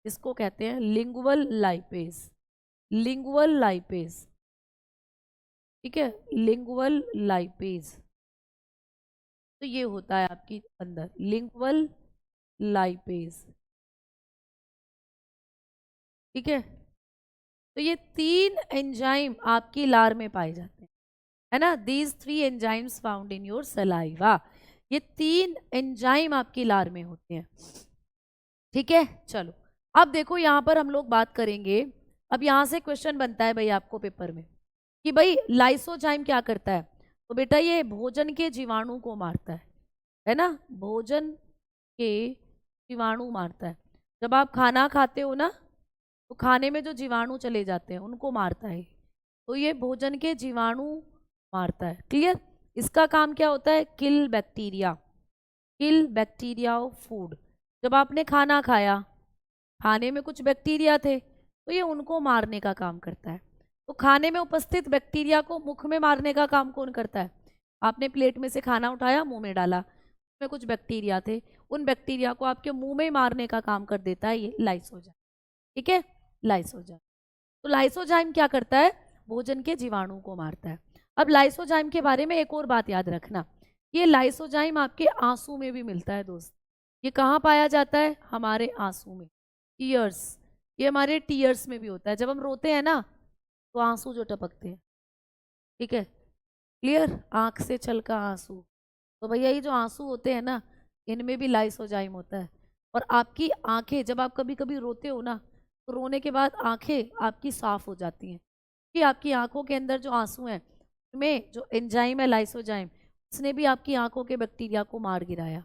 इसको कहते हैं लिंगुअल लाइपेज। लिंगुअल लाइपेज, ठीक है, लिंगुअल लाइपेज। तो ये होता है आपकी अंदर लिंगुअल लाइपेज, ठीक है। तो ये 3 एंजाइम आपकी लार में पाए जाते हैं, है ना। These 3 enzymes found in your saliva. ये 3 एंजाइम आपकी लार में होते हैं, ठीक है। चलो अब देखो यहाँ पर हम लोग बात करेंगे। अब यहाँ से क्वेश्चन बनता है भाई आपको पेपर में कि भाई लाइसोजाइम क्या करता है। तो बेटा ये भोजन के जीवाणु को मारता है ना, भोजन के जीवाणु मारता है। जब आप खाना खाते हो ना, तो खाने में जो जीवाणु चले जाते हैं उनको मारता है। तो ये भोजन के जीवाणु मारता है, क्लियर। इसका काम क्या होता है, kill bacteria, kill bacteria of food. जब आपने खाना खाया, खाने में कुछ बैक्टीरिया थे, तो ये उनको मारने का काम करता है। तो खाने में उपस्थित बैक्टीरिया को मुख में मारने का काम कौन करता है। आपने प्लेट में से खाना उठाया, मुंह में डाला, उसमें कुछ बैक्टीरिया थे, उन बैक्टीरिया को आपके मुंह में मारने का काम कर देता है ये लाइसोजाइम, ठीक है, लाइसोजाइम। तो लाइसोजाइम क्या करता है, भोजन के जीवाणु को मारता है। अब लाइसोजाइम के बारे में एक और बात याद रखना, ये लाइसोजाइम आपके आंसू में भी मिलता है दोस्त। ये कहाँ पाया जाता है, हमारे आंसू में, टीयर्स। ये हमारे टीयर्स में भी होता है। जब हम रोते हैं ना, तो आंसू जो टपकते हैं, ठीक है, क्लियर, आंख से छलका आंसू। तो भैया ये जो आंसू होते हैं ना, इनमें भी लाइसोजाइम होता है। और आपकी आंखें, जब आप कभी कभी रोते हो ना, तो रोने के बाद आंखें आपकी साफ हो जाती हैं, कि आपकी आंखों के अंदर जो आंसू हैं उसमें जो एंजाइम है लाइसोजाइम, उसने भी आपकी आंखों के बैक्टीरिया को मार गिराया।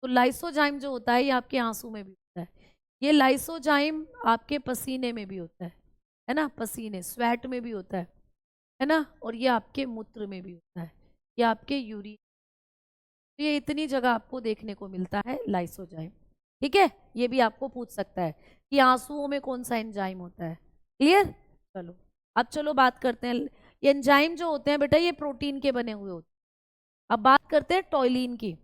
तो लाइसोजाइम जो होता है ये आपके आंसू में भी होता है। ये लाइसोजाइम आपके पसीने में भी होता है ना, पसीने स्वेट में भी होता है ना, और ये आपके मूत्र में भी होता है, ये आपके यूरिन। तो ये इतनी जगह आपको देखने को मिलता है लाइसोजाइम, ठीक है। ये भी आपको पूछ सकता है कि आंसुओं में कौन सा एंजाइम होता है, क्लियर। चलो अब चलो बात करते हैं, ये एंजाइम जो होते हैं बेटा ये प्रोटीन के बने हुए होते हैं। अब बात करते हैं टॉयलिन की।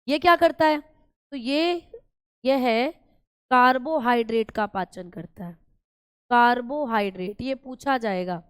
ये क्या करता है, तो ये है कार्बोहाइड्रेट का पाचन करता है। कार्बोहाइड्रेट, ये पूछा जाएगा,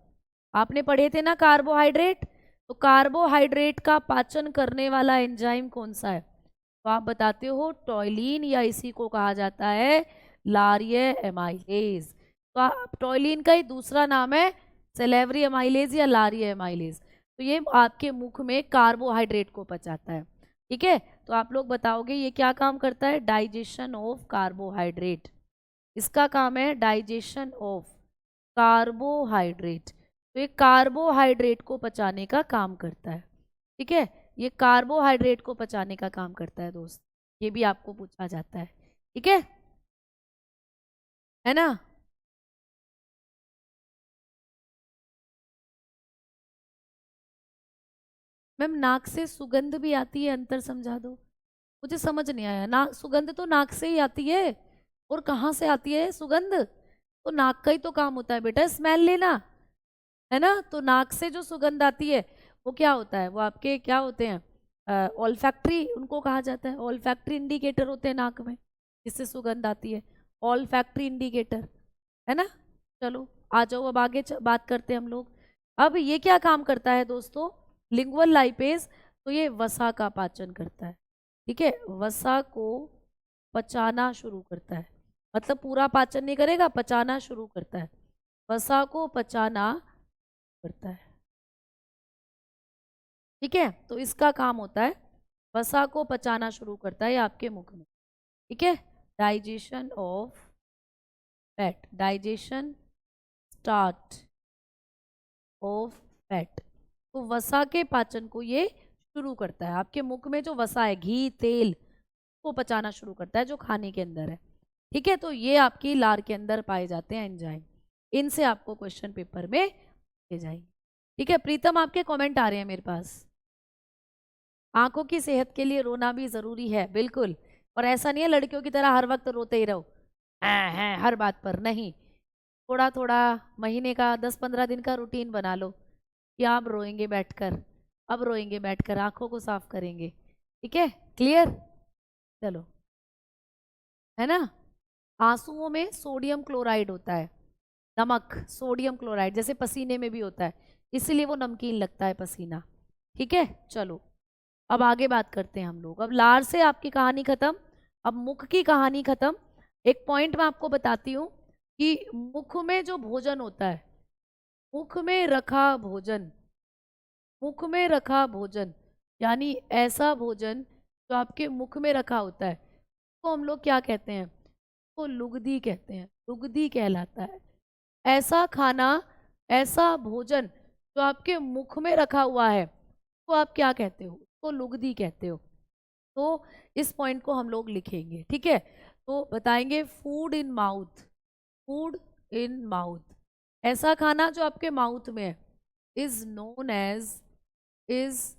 आपने पढ़े थे ना कार्बोहाइड्रेट। तो कार्बोहाइड्रेट का पाचन करने वाला एंजाइम कौन सा है, तो आप बताते हो टॉयलिन, या इसी को कहा जाता है लारिय एमाइलेज। तो टॉयलिन का ही दूसरा नाम है सेलेवरी एमाइलेज या लारिय एमाइलेज। तो ये आपके मुख में कार्बोहाइड्रेट को पचाता है, ठीक है। तो आप लोग बताओगे ये क्या काम करता है, डाइजेशन ऑफ कार्बोहाइड्रेट। इसका काम है डाइजेशन ऑफ कार्बोहाइड्रेट। तो ये कार्बोहाइड्रेट को पचाने का काम करता है, ठीक है। ये कार्बोहाइड्रेट को पचाने का काम करता है दोस्त, ये भी आपको पूछा जाता है, ठीक है ना। मैम नाक से सुगंध भी आती है, अंतर समझा दो, मुझे समझ नहीं आया। ना सुगंध तो नाक से ही आती है, और कहाँ से आती है सुगंध, तो नाक का ही तो काम होता है बेटा स्मेल लेना, है ना। तो नाक से जो सुगंध आती है वो क्या होता है, वो आपके क्या होते हैं, ऑल्फैक्ट्री उनको कहा जाता है। ऑल्फैक्ट्री इंडिकेटर होते हैं नाक में, जिससे सुगंध आती है, ऑल्फैक्ट्री इंडिकेटर, है ना। चलो आ जाओ अब आगे बात करते हैं हम लोग। अब ये क्या काम करता है दोस्तों, लिंगुअल लाइपेज। तो ये वसा का पाचन करता है, ठीक है, वसा को पचाना शुरू करता है। मतलब पूरा पाचन नहीं करेगा, पचाना शुरू करता है, वसा को पचाना करता है, ठीक है। तो इसका काम होता है वसा को पचाना शुरू करता है आपके मुख में, ठीक है। Digestion of fat, digestion start of fat. तो वसा के पाचन को ये शुरू करता है, आपके मुख में जो वसा है घी तेल को पचाना शुरू करता है जो खाने के अंदर है, ठीक है। तो ये आपकी लार के अंदर पाए जाते हैं एंजाइम, इनसे आपको क्वेश्चन पेपर में दे जाएंगे, ठीक है। प्रीतम आपके कमेंट आ रहे हैं मेरे पास, आंखों की सेहत के लिए रोना भी जरूरी है, बिल्कुल। और ऐसा नहीं है लड़कियों की तरह हर वक्त रोते ही रहो, हैं हर बात पर नहीं। थोड़ा थोड़ा महीने का 10-15 दिन का रूटीन बना लो कि आप रोएंगे बैठकर, अब रोएंगे बैठकर, आंखों को साफ करेंगे, ठीक है, क्लियर। चलो, है ना। आंसुओं में सोडियम क्लोराइड होता है, नमक सोडियम क्लोराइड, जैसे पसीने में भी होता है, इसीलिए वो नमकीन लगता है पसीना। ठीक है, चलो अब आगे बात करते हैं हम लोग। अब लार से आपकी कहानी खत्म, अब मुख की कहानी खत्म। एक पॉइंट मैं आपको बताती हूँ कि मुख में जो भोजन होता है, मुख में रखा भोजन, मुख में रखा भोजन यानी ऐसा भोजन जो आपके मुख में रखा होता है, तो हम लोग क्या कहते हैं, तो लुगदी कहते हैं, लुगदी कहलाता है। ऐसा खाना, ऐसा भोजन जो आपके मुख में रखा हुआ है, तो आप क्या कहते हो, तो लुगदी कहते हो। तो इस पॉइंट को हम लोग लिखेंगे, ठीक है। तो बताएंगे food in mouth, food in mouth, ऐसा खाना जो आपके माउथ में है, is known as, is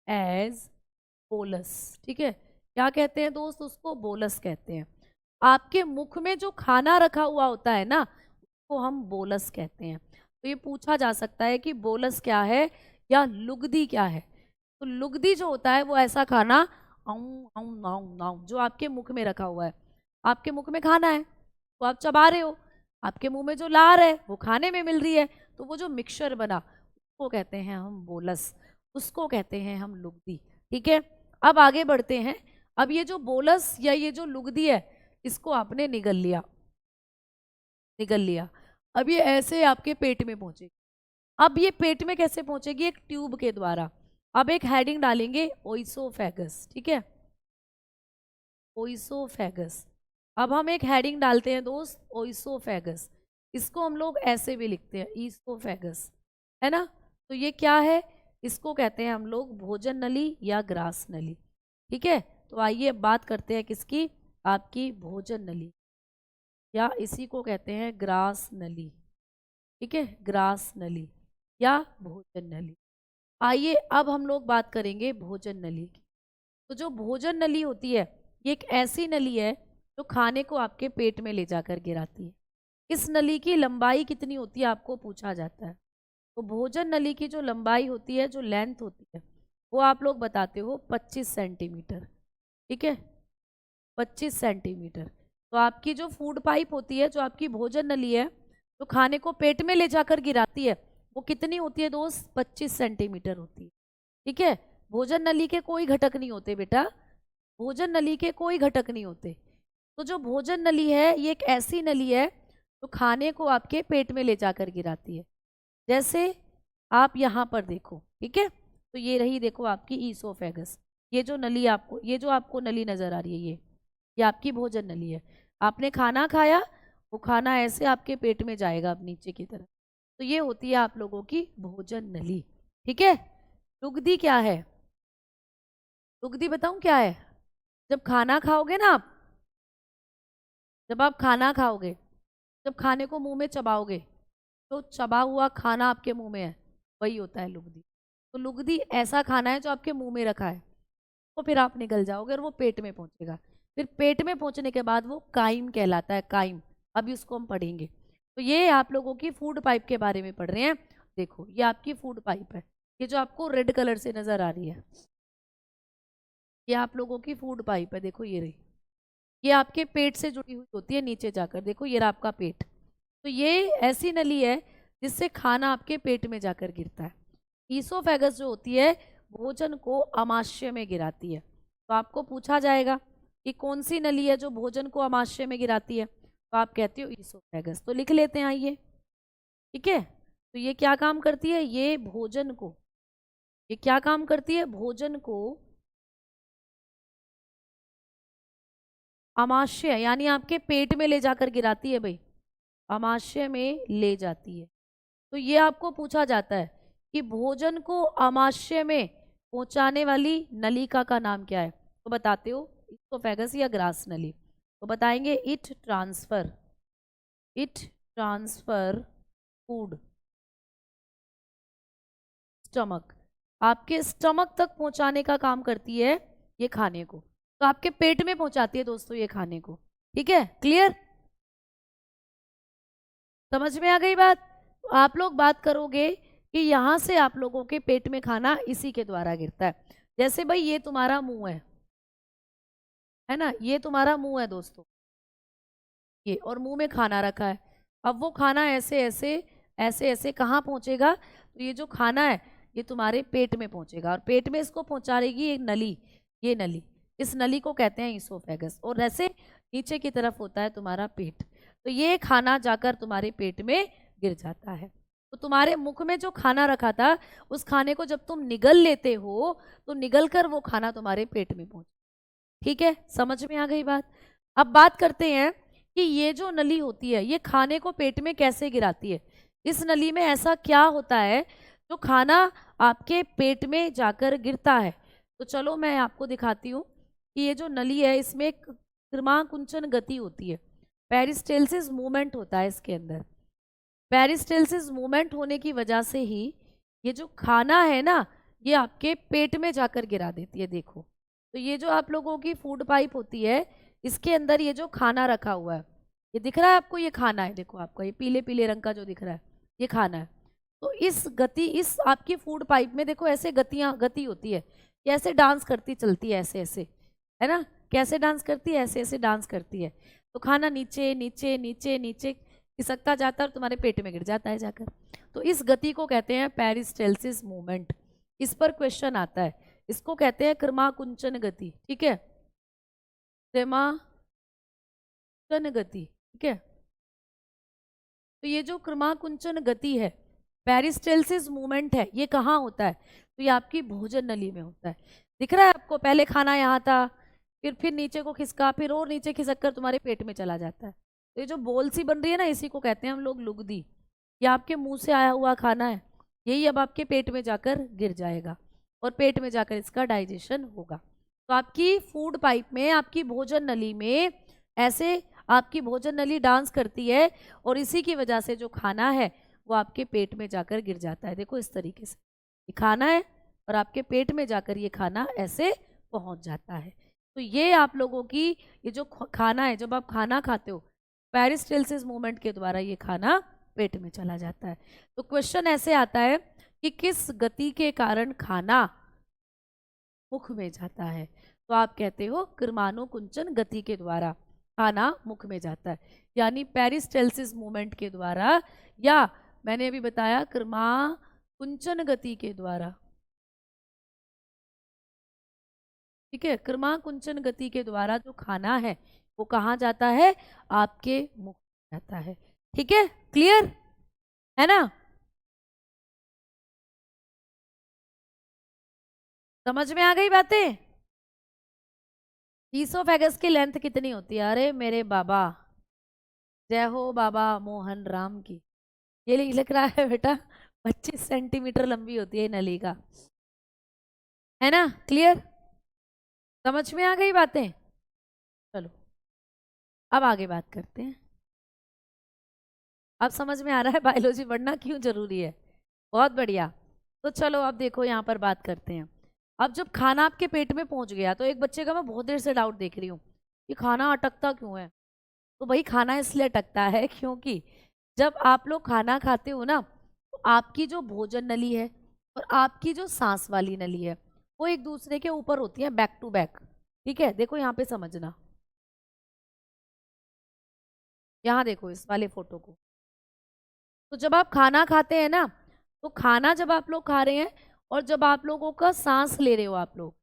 as bolus. ठीक है, क्या कहते हैं दोस्त, उसको बोलस कहते हैं। आपके मुख में जो खाना रखा हुआ होता है ना, उसको हम बोलस कहते हैं। तो ये पूछा जा सकता है कि बोलस क्या है या लुगदी क्या है। तो लुगदी जो होता है वो ऐसा खाना जो आपके मुख में रखा हुआ है। आपके मुख में खाना है तो आप चबा रहे हो, आपके मुंह में जो लार है वो खाने में मिल रही है, तो वो जो मिक्सचर बना उसको कहते हैं हम बोलस, उसको कहते हैं हम लुगदी। ठीक है, अब आगे बढ़ते हैं। अब ये जो बोलस या ये जो लुगदी है, इसको आपने निगल लिया, निगल लिया। अब ये ऐसे आपके पेट में पहुंचेगी। अब ये पेट में कैसे पहुंचेगी, एक ट्यूब के द्वारा। अब एक हेडिंग डालेंगे ओइसोफेगस, ठीक है, ओइसोफेगस। अब हम एक हेडिंग डालते हैं दोस्त, ओइसोफेगस। इसको हम लोग ऐसे भी लिखते हैं, ईसोफेगस, है ना। तो ये क्या है, इसको कहते हैं हम लोग भोजन नली या ग्रास नली। ठीक है, तो आइए बात करते हैं किसकी, आपकी भोजन नली, या इसी को कहते हैं ग्रास नली। ठीक है, ग्रास नली या भोजन नली। आइए अब हम लोग बात करेंगे भोजन नली की। तो जो भोजन नली होती है, ये एक ऐसी नली है जो खाने को आपके पेट में ले जाकर गिराती है। इस नली की लंबाई कितनी होती है आपको पूछा जाता है। तो भोजन नली की जो लंबाई होती है, जो लेंथ होती है, वो आप लोग बताते हो 25 सेंटीमीटर। ठीक है, 25 सेंटीमीटर। तो आपकी जो फूड पाइप होती है, जो आपकी भोजन नली है, जो खाने को पेट में ले जाकर गिराती है, वो कितनी होती है दोस्त, 25 सेंटीमीटर होती है। ठीक है, भोजन नली के कोई घटक नहीं होते बेटा, भोजन नली के कोई घटक नहीं होते। तो जो भोजन नली है, ये एक ऐसी नली है जो खाने को आपके पेट में ले जाकर गिराती है। जैसे आप यहाँ पर देखो, ठीक है, तो ये रही देखो आपकी ईसोफेगस। ये जो नली आपको, ये जो आपको नली नजर आ रही है, ये आपकी भोजन नली है। आपने खाना खाया, वो खाना ऐसे आपके पेट में जाएगा अब नीचे की तरफ। तो ये होती है आप लोगों की भोजन नली। ठीक है, लुगदी क्या है, लुगदी बताऊं क्या है। जब खाना खाओगे ना आप, जब आप खाना खाओगे, जब खाने को मुंह में चबाओगे, तो चबा हुआ खाना आपके मुंह में है, वही होता है लुगदी। तो लुगदी ऐसा खाना है जो आपके मुंह में रखा है, तो फिर आप निगल जाओगे और वो पेट में पहुंचेगा। फिर पेट में पहुंचने के बाद वो काइम कहलाता है, काइम। अभी उसको हम पढ़ेंगे। तो ये आप लोगों की फूड पाइप के बारे में पढ़ रहे हैं। देखो ये आपकी फूड पाइप है, ये जो आपको रेड कलर से नजर आ रही है, ये आप लोगों की फूड पाइप है। देखो ये रही, ये आपके पेट से जुड़ी हुई होती है नीचे जाकर। देखो ये रहा आपका पेट। तो ये ऐसी नली है जिससे खाना आपके पेट में जाकर गिरता है। ईसोफेगस जो होती है, भोजन को आमाशय में गिराती है। तो आपको पूछा जाएगा कि कौन सी नली है जो भोजन को आमाशय में गिराती है, तो आप कहते हो ईसोफेगस। तो लिख लेते हैं आइए, ठीक है। तो ये क्या काम करती है, ये भोजन को, ये क्या काम करती है, भोजन को आमाशय यानी आपके पेट में ले जाकर गिराती है भाई, आमाशय में ले जाती है। तो ये आपको पूछा जाता है कि भोजन को आमाशय में पहुंचाने वाली नलिका का नाम क्या है, तो बताते हो ईसोफेगस या ग्रास नली। तो बताएंगे it transfer, it transfer food stomach, आपके स्टमक तक पहुंचाने का काम करती है ये खाने को। तो आपके पेट में पहुंचाती है दोस्तों ये खाने को। ठीक है, क्लियर, समझ में आ गई बात। तो आप लोग बात करोगे कि यहां से आप लोगों के पेट में खाना इसी के द्वारा गिरता है। जैसे भाई ये तुम्हारा मुंह है, है ना, ये तुम्हारा मुंह है दोस्तों, ये, और मुंह में खाना रखा है। अब वो खाना ऐसे ऐसे ऐसे ऐसे कहाँ पहुंचेगा, तो ये जो खाना है ये तुम्हारे पेट में पहुंचेगा, और पेट में इसको पहुंचा रहेगी एक नली, ये नली, इस नली को कहते हैं ईसोफेगस, और ऐसे नीचे की तरफ होता है तुम्हारा पेट। तो ये खाना जाकर तुम्हारे पेट में गिर जाता है। तो तुम्हारे मुख में जो खाना रखा था, उस खाने को जब तुम निगल लेते हो तो निगल कर वो खाना तुम्हारे पेट में पहुंच, ठीक है, समझ में आ गई बात। अब बात करते हैं कि ये जो नली होती है ये खाने को पेट में कैसे गिराती है। इस नली में ऐसा क्या होता है जो खाना आपके पेट में जाकर गिरता है। तो चलो मैं आपको दिखाती हूँ कि ये जो नली है इसमें एक कृमाकुंचन गति होती है, पेरिस्टेल्सिस मूवमेंट होता है इसके अंदर। पेरिस्टेल्सिस मूवमेंट होने की वजह से ही ये जो खाना है ना ये आपके पेट में जाकर गिरा देती है। देखो, तो ये जो आप लोगों की फूड पाइप होती है इसके अंदर ये जो खाना रखा हुआ है, ये दिख रहा है आपको, ये खाना है, देखो आपको ये पीले पीले रंग का जो दिख रहा है ये खाना है। तो इस गति, इस आपकी फूड पाइप में देखो ऐसे गति होती है, ये ऐसे डांस करती चलती है, ऐसे ऐसे, है ना, कैसे डांस करती है, ऐसे ऐसे डांस करती है। तो खाना नीचे नीचे नीचे नीचे खिसकता जाता है और तुम्हारे पेट में गिर जाता है जाकर। तो इस गति को कहते हैं पेरिस्टेल्सिस मूवमेंट। इस पर क्वेश्चन आता है, इसको कहते हैं कृमाकुंचन गति, ठीक है, कृमाकुंचन गति, ठीक है। तो ये जो कृमाकुंचन गति है, पेरिस्टेल्सिस मूवमेंट है, ये कहाँ होता है, तो ये आपकी भोजन नली में होता है। दिख रहा है आपको, पहले खाना यहाँ था, फिर नीचे को खिसका, फिर और नीचे खिसक कर तुम्हारे पेट में चला जाता है। तो ये जो बोल सी बन रही है ना, इसी को कहते हैं हम लोग लुगदी। ये आपके मुंह से आया हुआ खाना है, यही अब आपके पेट में जाकर गिर जाएगा और पेट में जाकर इसका डाइजेशन होगा। तो आपकी फूड पाइप में, आपकी भोजन नली में ऐसे आपकी भोजन नली डांस करती है, और इसी की वजह से जो खाना है वो आपके पेट में जाकर गिर जाता है। देखो इस तरीके से ये खाना है और आपके पेट में जाकर ये खाना ऐसे पहुंच जाता है। तो ये आप लोगों की ये जो खाना है, जब आप खाना खाते हो पेरिस्टेल्सिस मूवमेंट के द्वारा ये खाना पेट में चला जाता है। तो क्वेश्चन ऐसे आता है कि किस गति के कारण खाना मुख में जाता है, तो आप कहते हो कृमानुकुंचन गति के द्वारा खाना मुख में जाता है, यानी पेरिस्टेल्सिस मूवमेंट के द्वारा, या मैंने अभी बताया कृमाकुंचन गति के द्वारा, ठीक है, कृमाकुंचन गति के द्वारा जो खाना है वो कहाँ जाता है, आपके मुख में जाता है। ठीक है, क्लियर है ना, समझ में आ गई बातें। ईसोफेगस की लेंथ कितनी होती है, अरे मेरे बाबा, जय हो बाबा मोहन राम की, ये लिख रहा है बेटा 25 सेंटीमीटर लंबी होती है नली का, है ना, क्लियर, समझ में आ गई बातें। चलो अब आगे बात करते हैं। अब समझ में आ रहा है बायोलॉजी पढ़ना क्यों जरूरी है, बहुत बढ़िया। तो चलो अब देखो यहाँ पर बात करते हैं। अब जब खाना आपके पेट में पहुंच गया, तो एक बच्चे का मैं बहुत देर से डाउट देख रही हूँ कि खाना अटकता क्यों है। तो भाई खाना इसलिए अटकता है क्योंकि जब आप लोग खाना खाते हो ना, तो आपकी जो भोजन नली है और आपकी जो सांस वाली नली है वो एक दूसरे के ऊपर होती है, बैक टू बैक। ठीक है, देखो यहाँ पे समझना, यहाँ देखो इस वाले फोटो को। तो जब आप खाना खाते हैं ना, तो खाना जब आप लोग खा रहे हैं और जब आप लोगों का सांस ले रहे हो आप लोग,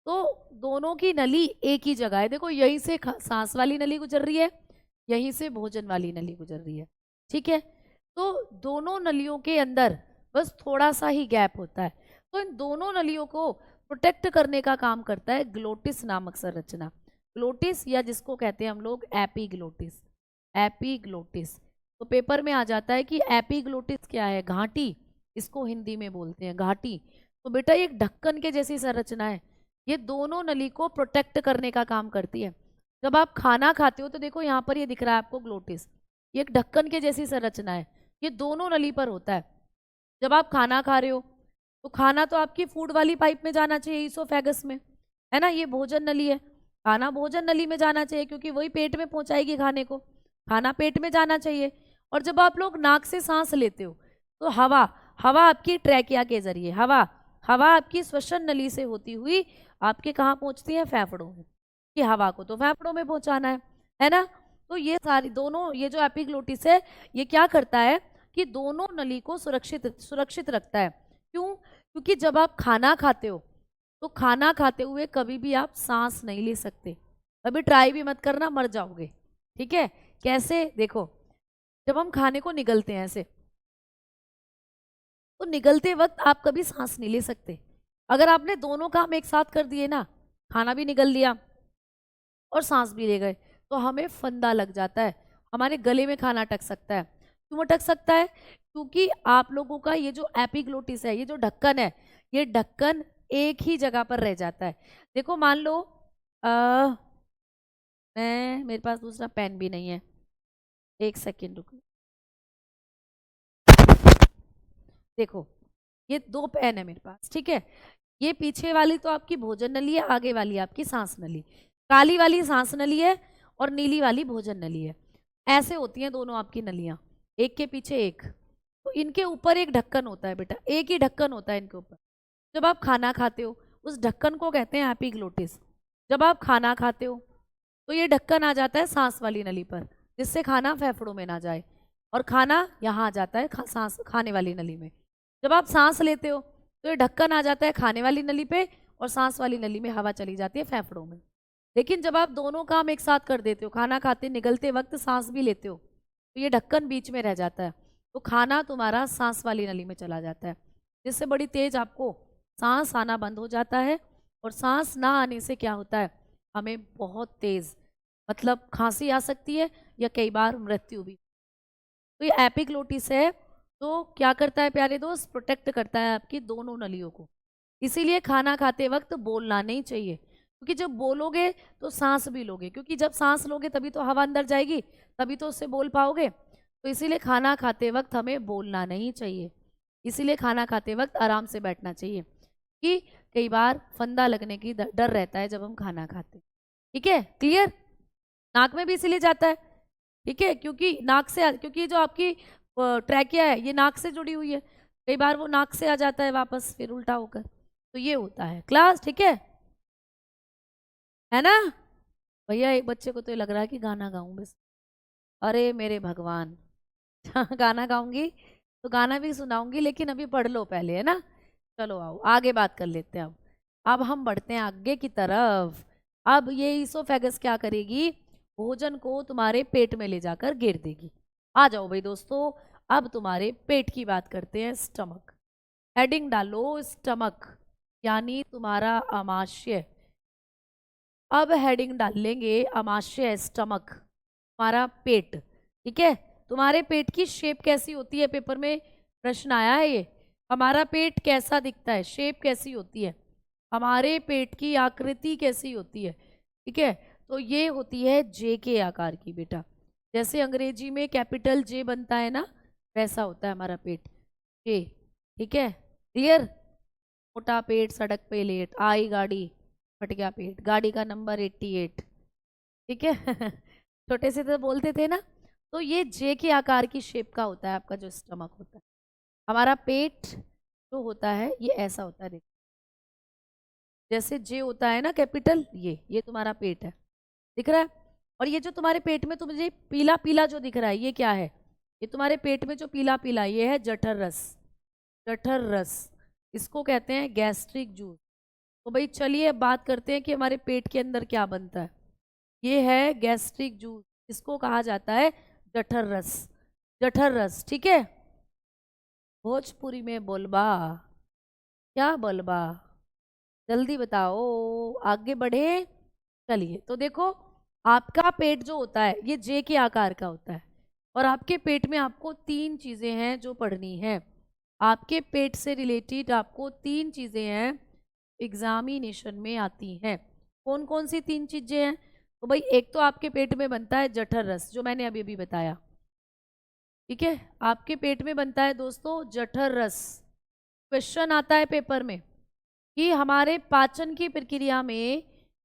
तो दोनों की नली एक ही जगह है। देखो यहीं से सांस वाली नली गुजर रही है, यहीं से भोजन वाली नली गुजर रही है, ठीक है। तो दोनों नलियों के अंदर बस थोड़ा सा ही गैप होता है। तो इन दोनों नलियों को प्रोटेक्ट करने का काम करता है ग्लोटिस नामक संरचना। ग्लोटिस, या जिसको कहते हैं हम लोग एपीग्लोटिस, एपीग्लोटिस। तो पेपर में आ जाता है कि एपीग्लोटिस क्या है, घाटी, इसको हिंदी में बोलते हैं घाटी। तो बेटा ये एक ढक्कन के जैसी संरचना है, ये दोनों नली को प्रोटेक्ट करने का काम करती है। जब आप खाना खाते हो तो देखो यहाँ पर ये दिख रहा है आपको ग्लोटिस, ये एक ढक्कन के जैसी संरचना है, ये दोनों नली पर होता है। जब आप खाना खा रहे हो तो खाना तो आपकी फूड वाली पाइप में जाना चाहिए, ईसोफेगस में, है ना, ये भोजन नली है, खाना भोजन नली में जाना चाहिए क्योंकि वही पेट में पहुंचाएगी खाने को, खाना पेट में जाना चाहिए। और जब आप लोग नाक से सांस लेते हो तो हवा आपकी ट्रैकिया के जरिए, हवा आपकी श्वसन नली से होती हुई आपके कहाँ पहुंचती है, फेफड़ों में। कि हवा को तो फेफड़ों में पहुंचाना है ना। तो ये सारी दोनों, ये जो एपिग्लोटिस है ये क्या करता है कि दोनों नली को सुरक्षित रखता है। क्यों? क्योंकि जब आप खाना खाते हो तो खाना खाते हुए कभी भी आप सांस नहीं ले सकते, कभी ट्राई भी मत करना, मर जाओगे। ठीक है? कैसे? देखो, जब हम खाने को निगलते हैं ऐसे, तो निगलते वक्त आप कभी सांस नहीं ले सकते। अगर आपने दोनों काम एक साथ कर दिए ना, खाना भी निगल लिया और सांस भी ले गए, तो हमें फंदा लग जाता है, हमारे गले में खाना अटक सकता है। क्यों अटक सकता है? क्योंकि आप लोगों का ये जो एपिग्लोटिस है, ये जो ढक्कन है, ये ढक्कन एक ही जगह पर रह जाता है। देखो मान लो मेरे पास दूसरा पेन भी नहीं है, एक सेकेंड रुको। देखो, ये 2 पेन है मेरे पास, ठीक है। ये पीछे वाली तो आपकी भोजन नली है, आगे वाली आपकी सांस नली। काली वाली सांस नली है और नीली वाली भोजन नली है। ऐसे होती हैं दोनों आपकी नलियां, एक के पीछे एक। तो इनके ऊपर एक ढक्कन होता है बेटा, एक ही ढक्कन होता है इनके ऊपर। जब आप खाना खाते हो उस ढक्कन को कहते हैं एपिग्लोटिस। जब आप खाना खाते हो तो ये ढक्कन आ जाता है सांस वाली नली पर, जिससे खाना फेफड़ों में ना जाए, और खाना यहाँ आ जाता है सांस खाने वाली नली में। जब आप सांस लेते हो तो ये ढक्कन आ जाता है खाने वाली नली पे, और सांस वाली नली में हवा चली जाती है फेफड़ों में। लेकिन जब आप दोनों काम एक साथ कर देते हो, खाना खाते निगलते वक्त सांस भी लेते हो, तो ये ढक्कन बीच में रह जाता है, तो खाना तुम्हारा सांस वाली नली में चला जाता है, जिससे बड़ी तेज आपको सांस आना बंद हो जाता है। और सांस ना आने से क्या होता है, हमें बहुत तेज मतलब खांसी आ सकती है, या कई बार मृत्यु भी। तो ये एपिग्लोटिस है, तो क्या करता है प्यारे दोस्त, प्रोटेक्ट करता है आपकी दोनों नलियों को। इसीलिए खाना खाते वक्त बोलना नहीं चाहिए, क्योंकि जब बोलोगे तो सांस भी लोगे, क्योंकि जब सांस लोगे तभी तो हवा अंदर जाएगी, तभी तो उससे बोल पाओगे। तो इसीलिए खाना खाते वक्त हमें बोलना नहीं चाहिए, इसीलिए खाना खाते वक्त आराम से बैठना चाहिए, कि कई बार फंदा लगने की डर रहता है जब हम खाना खाते। ठीक है? क्लियर? नाक में भी इसीलिए जाता है, ठीक है, क्योंकि नाक से, क्योंकि जो आपकी ट्रैकिया है ये नाक से जुड़ी हुई है, कई बार वो नाक से आ जाता है वापस फिर उल्टा होकर, तो ये होता है क्लास। ठीक है ना? भैया एक बच्चे को तो ये लग रहा है कि गाना गाऊं बस, अरे मेरे भगवान गाना गाऊंगी तो गाना भी सुनाऊंगी, लेकिन अभी पढ़ लो पहले, है ना। चलो आओ आगे बात कर लेते हैं। अब हम बढ़ते हैं आगे की तरफ। अब ये ईसोफेगस क्या करेगी, भोजन को तुम्हारे पेट में ले जाकर गिर देगी। आ जाओ भाई दोस्तों, अब तुम्हारे पेट की बात करते हैं, स्टमक। हेडिंग डालो स्टमक, यानी तुम्हारा आमाशय। अब हेडिंग डाल लेंगे आमाशय, स्टमक, तुम्हारा पेट। ठीक है? तुम्हारे पेट की शेप कैसी होती है, पेपर में प्रश्न आया है ये, हमारा पेट कैसा दिखता है, शेप कैसी होती है, हमारे पेट की आकृति कैसी होती है। ठीक है? तो ये होती है जे के आकार की बेटा, जैसे अंग्रेजी में कैपिटल जे बनता है ना, वैसा होता है हमारा पेट, जे। ठीक है? क्लियर? मोटा पेट सड़क पे लेट, आई गाड़ी फट गया पेट, गाड़ी का नंबर 88। ठीक है छोटे से तो बोलते थे ना। तो ये जे के आकार की शेप का होता है आपका जो स्टमक होता है। हमारा पेट जो होता है ये ऐसा होता है, देखो जैसे जे होता है ना कैपिटल, ये तुम्हारा पेट है, दिख रहा है। और ये जो तुम्हारे पेट में तुम्हें पीला पीला जो दिख रहा है, ये क्या है, ये तुम्हारे पेट में जो पीला पीला, ये है जठर रस। जठर रस, इसको कहते हैं गैस्ट्रिक जूस। तो भाई चलिए अब बात करते हैं कि हमारे पेट के अंदर क्या बनता है। ये है गैस्ट्रिक जूस, इसको कहा जाता है जठर रस। जठर रस, ठीक है। भोजपुरी में बोलबा, क्या बोलबा, जल्दी बताओ, आगे बढ़े। चलिए तो देखो, आपका पेट जो होता है ये जे के आकार का होता है, और आपके पेट में आपको 3 चीजें हैं जो पढ़नी है। आपके पेट से रिलेटेड आपको 3 चीजें हैं, एग्जामिनेशन में आती हैं। कौन कौन सी 3 चीजें हैं? तो भाई एक तो आपके पेट में बनता है जठर रस, जो मैंने अभी अभी बताया। ठीक है? आपके पेट में बनता है दोस्तों जठर रस। क्वेश्चन आता है पेपर में कि हमारे पाचन की प्रक्रिया में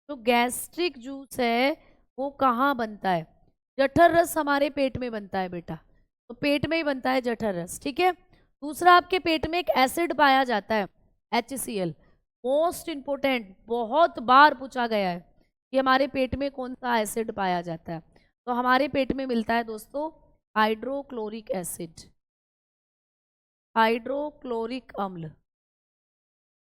जो गैस्ट्रिक जूस है वो कहाँ बनता है। जठर रस हमारे पेट में बनता है बेटा, तो पेट में ही बनता है जठर रस। ठीक है? दूसरा, आपके पेट में एक एसिड पाया जाता है HCl, मोस्ट इंपोर्टेंट, बहुत बार पूछा गया है। कि हमारे पेट में कौन सा एसिड पाया जाता है। तो हमारे पेट में मिलता है दोस्तों हाइड्रोक्लोरिक एसिड, हाइड्रोक्लोरिक अम्ल।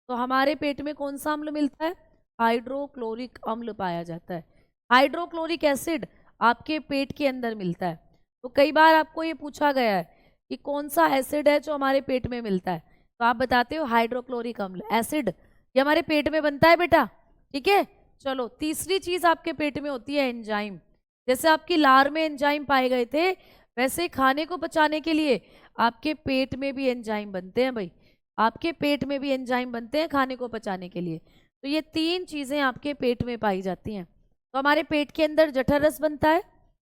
तो हमारे पेट में कौन सा अम्ल मिलता है? हाइड्रोक्लोरिक अम्ल पाया जाता है। हाइड्रोक्लोरिक एसिड आपके पेट के अंदर मिलता है। तो कई बार आपको ये पूछा गया है कि कौन सा एसिड है जो हमारे पेट में मिलता है, तो आप बताते हो हाइड्रोक्लोरिक अम्ल। एसिड ये हमारे पेट में बनता है बेटा, ठीक है। चलो तीसरी चीज आपके पेट में होती है एंजाइम। जैसे आपकी लार में एंजाइम पाए गए थे, वैसे खाने को पचाने के लिए आपके पेट में भी एंजाइम बनते हैं भाई, आपके पेट में भी एंजाइम बनते हैं खाने को पचाने के लिए। तो ये तीन चीजें आपके पेट में पाई जाती हैं। तो हमारे पेट के अंदर जठर रस बनता है,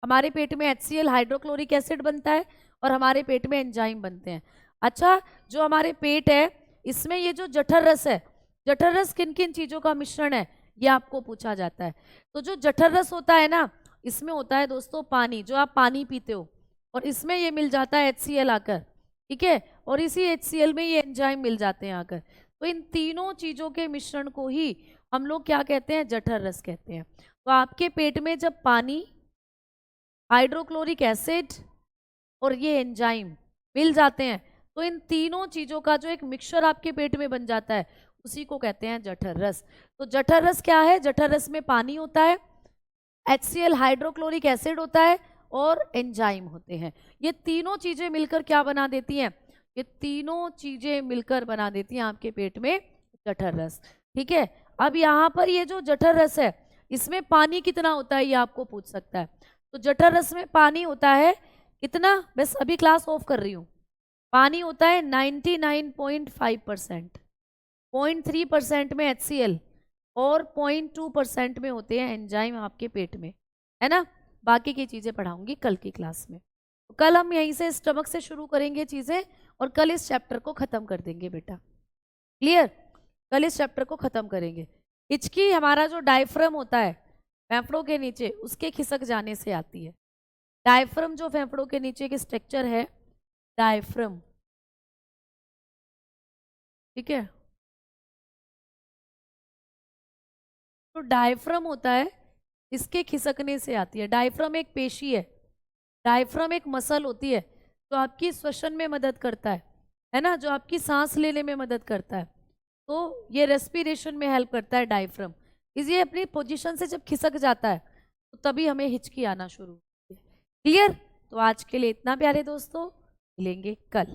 हमारे पेट में HCl हाइड्रोक्लोरिक एसिड बनता है, और हमारे पेट में एंजाइम बनते हैं। अच्छा, जो हमारे पेट है इसमें ये जो जठर रस है, जठर रस किन किन चीजों का मिश्रण है ये आपको पूछा जाता है। तो जो जठर रस होता है ना, इसमें होता है दोस्तों पानी, जो आप पानी पीते हो, और इसमें ये मिल जाता है HCl आकर, ठीक है, और इसी HCl में ये एंजाइम मिल जाते हैं आकर। तो इन तीनों चीजों के मिश्रण को ही हम लोग क्या कहते हैं? जठर रस कहते हैं। तो आपके पेट में जब पानी, हाइड्रोक्लोरिक एसिड और ये एंजाइम मिल जाते हैं, तो इन तीनों चीजों का जो एक मिक्सचर आपके पेट में बन जाता है, उसी को कहते हैं जठर रस। तो जठर रस क्या है? जठर रस में पानी होता है, HCl हाइड्रोक्लोरिक एसिड होता है, और एंजाइम होते हैं। ये तीनों चीजें मिलकर क्या बना देती हैं? ये तीनों चीजें मिलकर बना देती हैं आपके पेट में जठर रस, ठीक है। अब यहाँ पर ये जो जठर रस है, इसमें पानी कितना होता है ये आपको पूछ सकता है। तो जठर रस में पानी होता है कितना? बस अभी क्लास ऑफ कर रही हूँ। पानी होता है 99.5%, 0.3% में HCl और 0.2% में होते हैं एंजाइम आपके पेट में, है ना। बाकी की चीजें पढ़ाऊंगी कल की क्लास में। तो कल हम यहीं से स्टमक से शुरू करेंगे चीजें, और कल इस चैप्टर को खत्म कर देंगे बेटा, क्लियर। कल इस चैप्टर को खत्म करेंगे। हिचकी हमारा जो डायफ्राम होता है फेफड़ों के नीचे, उसके खिसक जाने से आती है। डायफ्राम जो फेफड़ों के नीचे की स्ट्रक्चर है, डायफ्राम, ठीक है। तो डायफ्राम होता है, इसके खिसकने से आती है। डायफ्राम एक पेशी है, डायफ्राम एक मसल होती है जो आपकी श्वसन में मदद करता है ना, जो आपकी सांस लेने में मदद करता है। तो ये रेस्पिरेशन में हेल्प करता है डायफ्राम। ये अपनी पोजीशन से जब खिसक जाता है तो तभी हमें हिचकी आना शुरू होती है, क्लियर। तो आज के लिए इतना प्यारे दोस्तों, मिलेंगे कल।